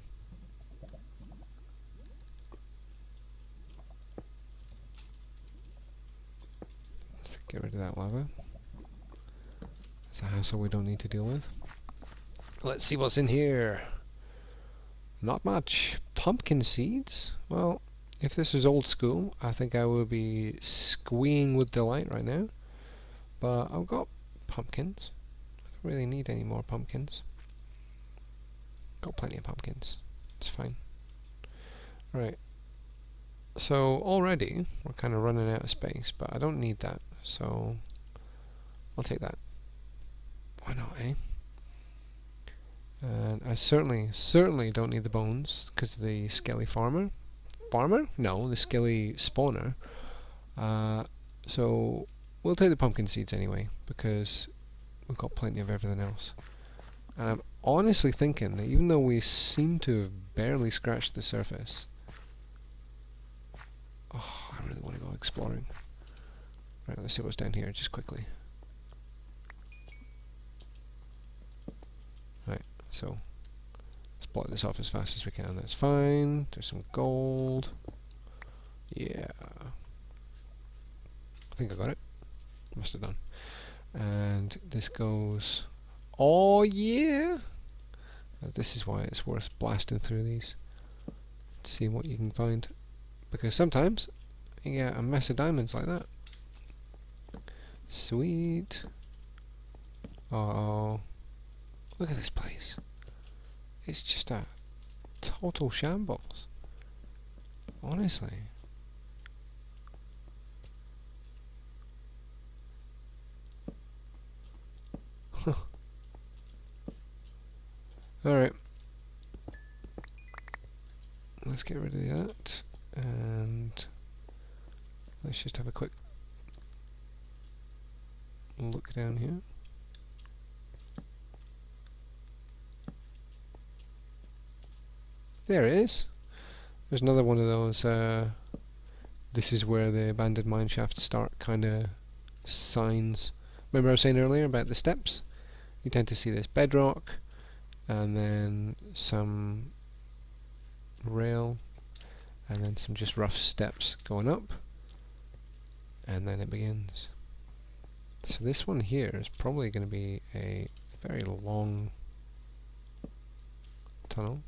Let's get rid of that lava. It's a hassle we don't need to deal with. Let's see what's in here. Not much. Pumpkin seeds? Well, if this was old school, I think I would be squeeing with delight right now. But I've got pumpkins. I don't really need any more pumpkins. Got plenty of pumpkins. It's fine. Right. So already we're kind of running out of space, but I don't need that, so I'll take that. Why not, eh? And I certainly don't need the bones because of the skelly farmer. Farmer? No, the skelly spawner. So we'll take the pumpkin seeds anyway because we've got plenty of everything else. And I'm honestly thinking that even though we seem to have barely scratched the surface, oh, I really want to go exploring. Right, let's see what's down here just quickly. Right, so let's block this off as fast as we can. That's fine. There's some gold. Yeah. I think I got it. Must have done. And this goes... Oh yeah! This is why it's worth blasting through these to see what you can find, because sometimes you get a mess of diamonds like that. Sweet. Oh, look at this place. It's just a total shambles. Honestly. Alright. Let's get rid of that. And let's just have a quick look down here. There it is. There's another one of those. This is where the abandoned mineshafts start kind of signs. Remember I was saying earlier about the steps? You tend to see this bedrock, and then some rail, and then some just rough steps going up, and then it begins. So this one here is probably going to be a very long tunnel.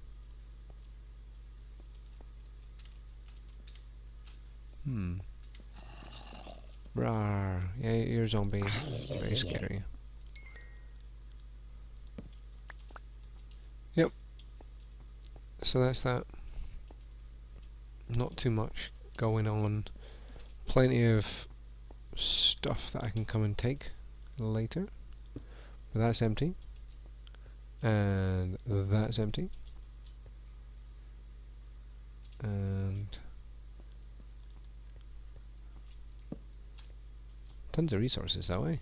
Rawr. Yeah, you're a zombie. Very scary. Yep. So that's that. Not too much going on. Plenty of stuff that I can come and take later. But that's empty. And that's empty. And tons of resources that way.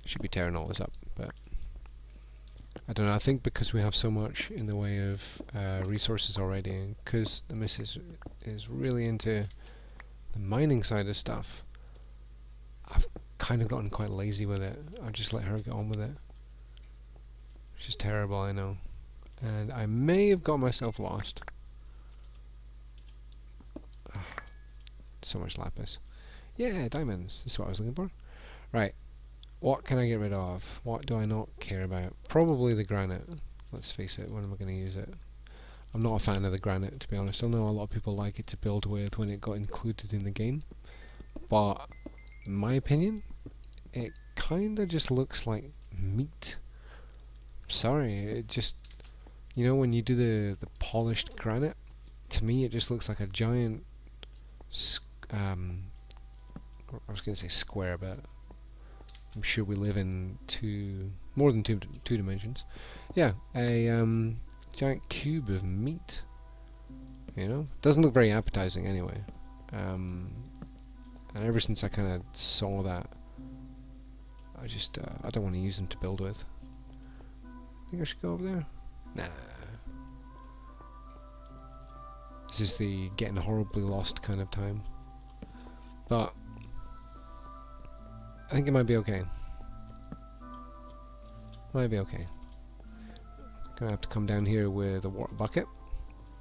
Should be tearing all this up, but I don't know. I think because we have so much in the way of resources already, and because the missus is really into the mining side of stuff, I've kind of gotten quite lazy with it. I've just let her get on with it, which is terrible, I know. And I may have got myself lost. So much lapis. Yeah, diamonds. This is what I was looking for. Right. What can I get rid of? What do I not care about? Probably the granite. Let's face it, when am I going to use it? I'm not a fan of the granite, to be honest. I know a lot of people like it to build with when it got included in the game. But, in my opinion, it kind of just looks like meat. Sorry, it just... You know, when you do the polished granite, to me it just looks like a giant... I was going to say square, but I'm sure we live in more than two dimensions. Yeah, a giant cube of meat. You know, doesn't look very appetizing anyway. And ever since I kind of saw that, I just I don't want to use them to build with. Think I should go over there? Nah. This is the getting horribly lost kind of time. But I think it might be okay. Might be okay. Gonna have to come down here with a water bucket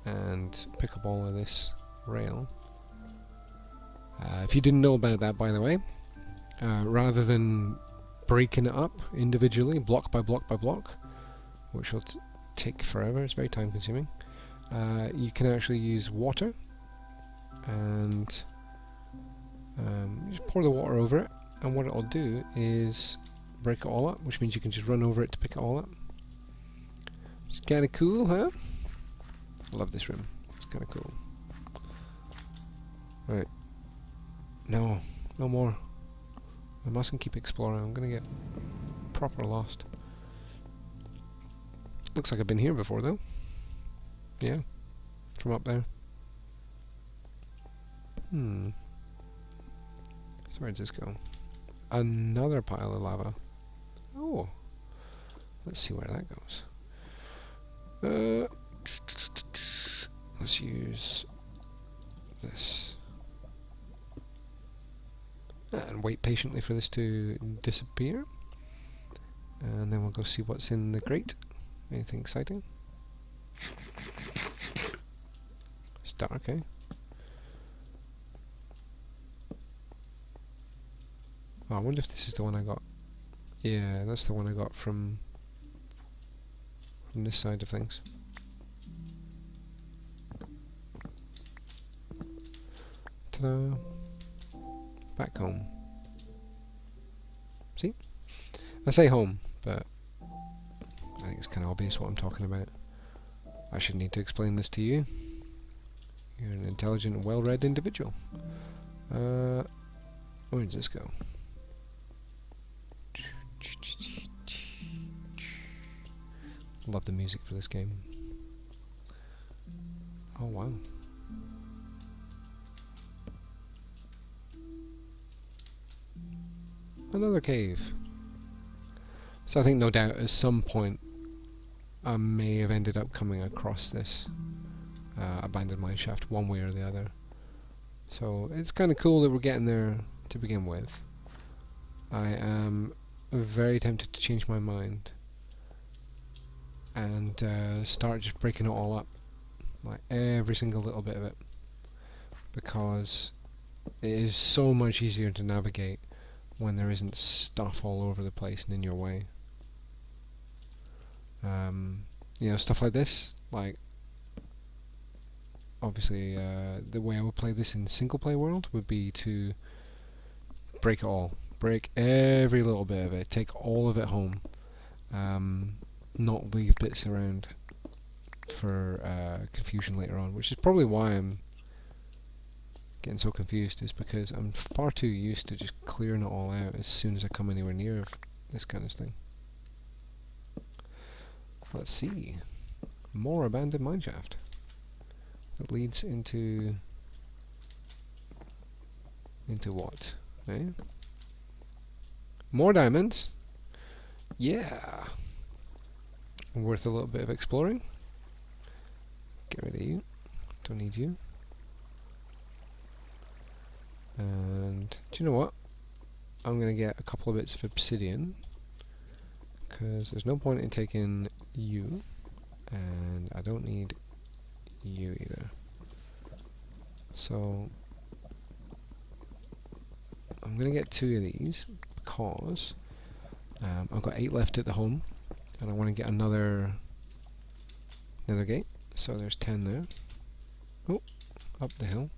and pick up all of this rail. If you didn't know about that, by the way, rather than breaking it up individually, block by block by block, which will take forever, it's very time consuming, you can actually use water and just pour the water over it, and what it'll do is break it all up, which means you can just run over it to pick it all up. It's kind of cool, huh? I love this room. It's kind of cool. Right. No. No more. I mustn't keep exploring. I'm gonna get proper lost. Looks like I've been here before, though. Yeah. From up there. So where does this go? Another pile of lava. Oh. Let's see where that goes. Let's use this. And wait patiently for this to disappear. And then we'll go see what's in the grate. Anything exciting? It's dark, eh? Oh, I wonder if this is the one I got. Yeah, that's the one I got from this side of things. Ta-da! Back home. See? I say home, but I think it's kind of obvious what I'm talking about. I should need to explain this to you. You're an intelligent, well-read individual. Where does this go? Love the music for this game. Oh wow. Another cave. So I think no doubt at some point I may have ended up coming across this abandoned mineshaft one way or the other. So it's kind of cool that we're getting there to begin with. I am very tempted to change my mind and start just breaking it all up, like every single little bit of it, because it is so much easier to navigate when there isn't stuff all over the place and in your way. You know, stuff like this, like obviously the way I would play this in single play world would be to break it all, break every little bit of it, take all of it home, not leave bits around for confusion later on, which is probably why I'm getting so confused, is because I'm far too used to just clearing it all out as soon as I come anywhere near this kind of thing. Let's see. More abandoned mineshaft. That leads into what? Eh? More diamonds? Yeah. Worth a little bit of exploring. Get rid of you. Don't need you. And do you know what? I'm gonna get a couple of bits of obsidian, because there's no point in taking you, and I don't need you either. So I'm gonna get 2 of these because I've got 8 left at the home, and I want to get another gate. So there's 10 there. Oh, up the hill.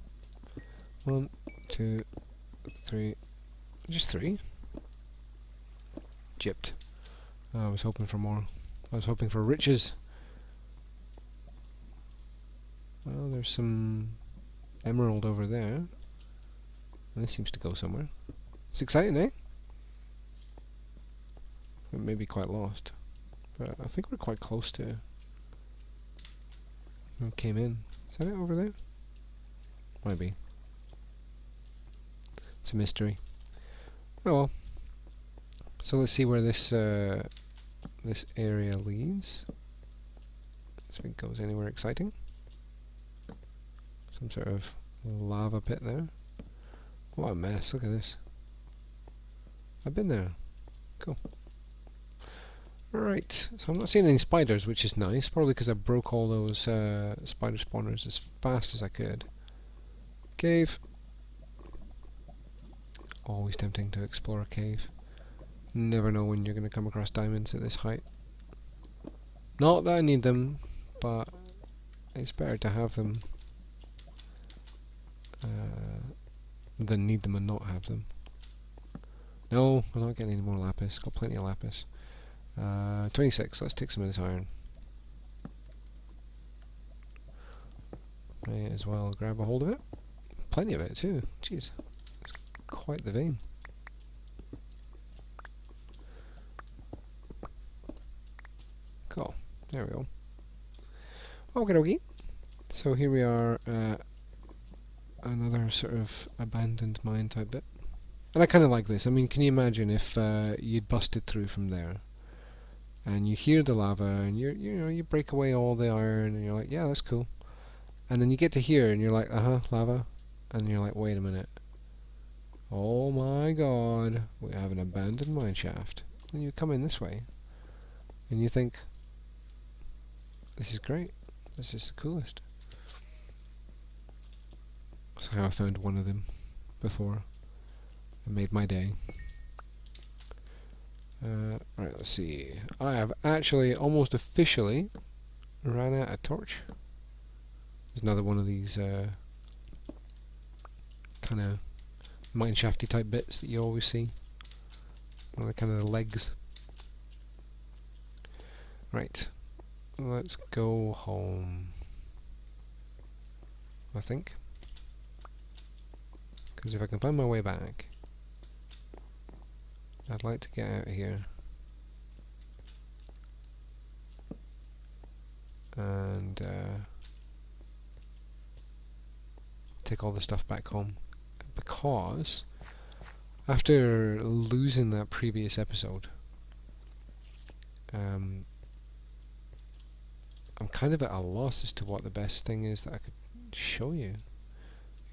1, 2, 3, just 3. Gypped. I was hoping for more. I was hoping for riches. Well, there's some emerald over there. And this seems to go somewhere. It's exciting, eh? It may be quite lost, but I think we're quite close to who came in. Is that it over there? Might be. It's a mystery. Oh well. So let's see where this this area leads. If it goes anywhere exciting. Some sort of lava pit there. What a mess, look at this. I've been there. Cool. Alright, so I'm not seeing any spiders, which is nice, probably because I broke all those spider spawners as fast as I could. Cave. Always tempting to explore a cave. Never know when you're going to come across diamonds at this height. Not that I need them, but it's better to have them than need them and not have them. No, we're not getting any more lapis. Got plenty of lapis. 26. Let's take some of this iron. May as well grab a hold of it. Plenty of it too. Jeez, it's quite the vein. Cool. There we go. Okay, dokie. So here we are. Another sort of abandoned mine type bit. And I kind of like this. I mean, can you imagine if you'd busted through from there, and you hear the lava, and you know you break away all the iron, and you're like, yeah, that's cool. And then you get to here, and you're like, lava, and you're like, wait a minute. Oh my God, we have an abandoned mineshaft. And you come in this way, and you think, this is great. This is the coolest. That's how I found one of them before. It made my day. Right, let's see. I have actually almost officially ran out of torch. There's another one of these kind of mineshafty type bits that you always see. One of the kind of legs. Right, let's go home. I think. Because if I can find my way back, I'd like to get out of here and take all the stuff back home, because after losing that previous episode, I'm kind of at a loss as to what the best thing is that I could show you.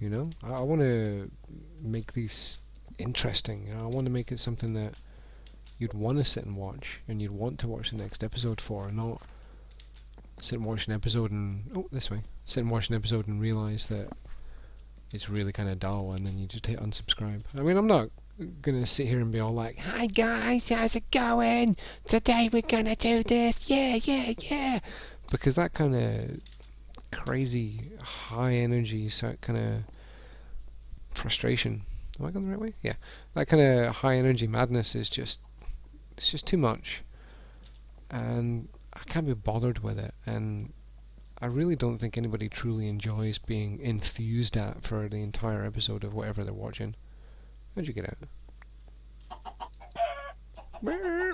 You know, I want to make these interesting. You know, I want to make it something that you'd want to sit and watch, and you'd want to watch the next episode for, not sit and watch an episode and sit and watch an episode and realise that it's really kind of dull, and then you just hit unsubscribe. I mean, I'm not gonna sit here and be all like, "Hi guys, how's it going? Today we're gonna do this, yeah," because that kind of crazy high energy, so kind of frustration. Am I going the right way? Yeah. That kind of high energy madness is just, it's just too much, and I can't be bothered with it, and I really don't think anybody truly enjoys being enthused at for the entire episode of whatever they're watching. How'd you get out? Well,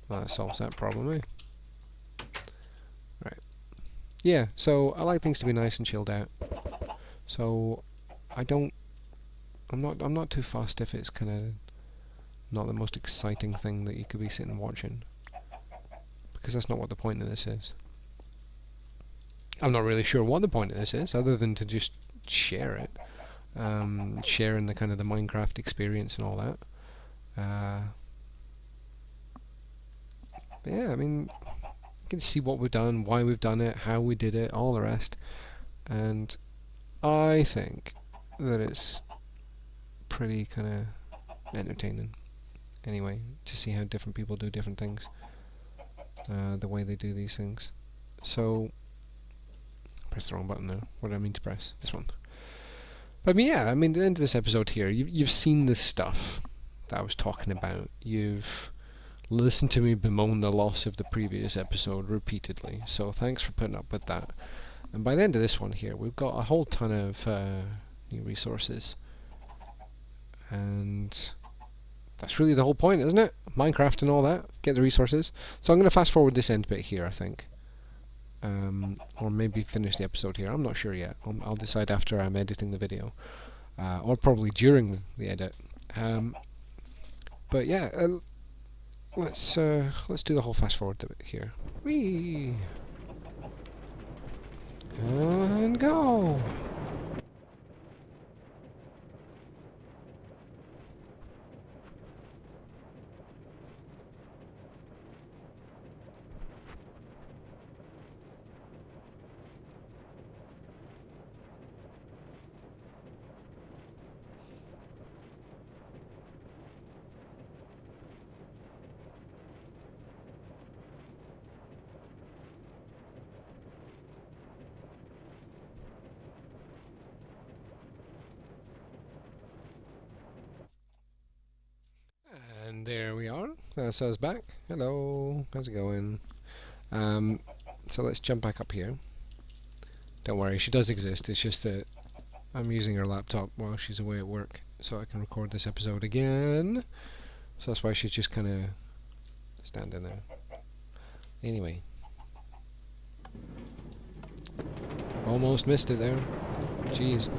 that solves that problem, eh? Right. Yeah, so I like things to be nice and chilled out. So I'm not too fussed if it's kind of not the most exciting thing that you could be sitting watching, because that's not what the point of this is. I'm not really sure what the point of this is, other than to just share it, sharing the kind of the Minecraft experience and all that. Yeah, I mean, you can see what we've done, why we've done it, how we did it, all the rest, and I think that it's pretty kind of entertaining anyway, to see how different people do different things, the way they do these things. So, press the wrong button now. What did I mean to press? This one. But I mean, yeah, I mean, at the end of this episode here, you've seen this stuff that I was talking about. You've listened to me bemoan the loss of the previous episode repeatedly, so thanks for putting up with that. And by the end of this one here, we've got a whole ton of new resources, and that's really the whole point, isn't it? Minecraft and all that, get the resources. So I'm going to fast forward this end bit here, I think. Or maybe finish the episode here. I'm not sure yet. I'll decide after I'm editing the video. Or probably during the edit. But yeah, let's do the whole fast forward bit here. Whee! And go! And there we are. That's us back. Hello. How's it going? So let's jump back up here. Don't worry, she does exist. It's just that I'm using her laptop while she's away at work, so I can record this episode again. So that's why she's just kind of standing there. Anyway. Almost missed it there. Jeez.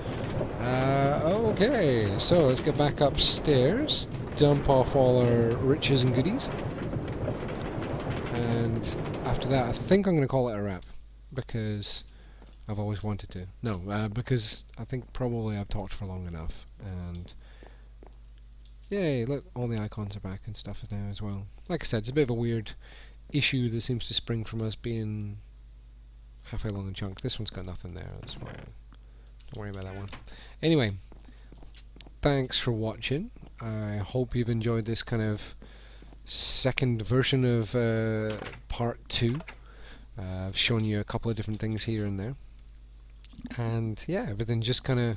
Okay, so let's get back upstairs, dump off all our riches and goodies, and after that I think I'm going to call it a wrap, because I've always wanted to. No, because I think probably I've talked for long enough, and yay, look, all the icons are back and stuff now as well. Like I said, it's a bit of a weird issue that seems to spring from us being halfway along the chunk. This one's got nothing there, that's fine. Don't worry about that one. Anyway, thanks for watching. I hope you've enjoyed this kind of second version of part 2. I've shown you a couple of different things here and there. And yeah, everything just kind of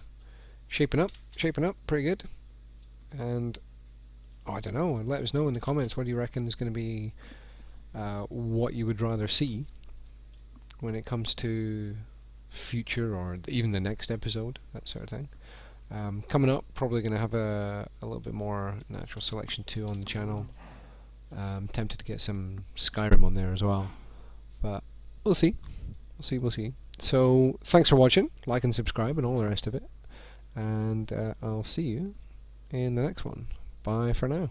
shaping up pretty good. And oh, I don't know, let us know in the comments what do you reckon is going to be what you would rather see when it comes to future or even the next episode, that sort of thing. Coming up, probably going to have a little bit more natural selection 2 on the channel. Tempted to get some Skyrim on there as well, but we'll see. We'll see. So thanks for watching, like and subscribe and all the rest of it, and I'll see you in the next one. Bye for now.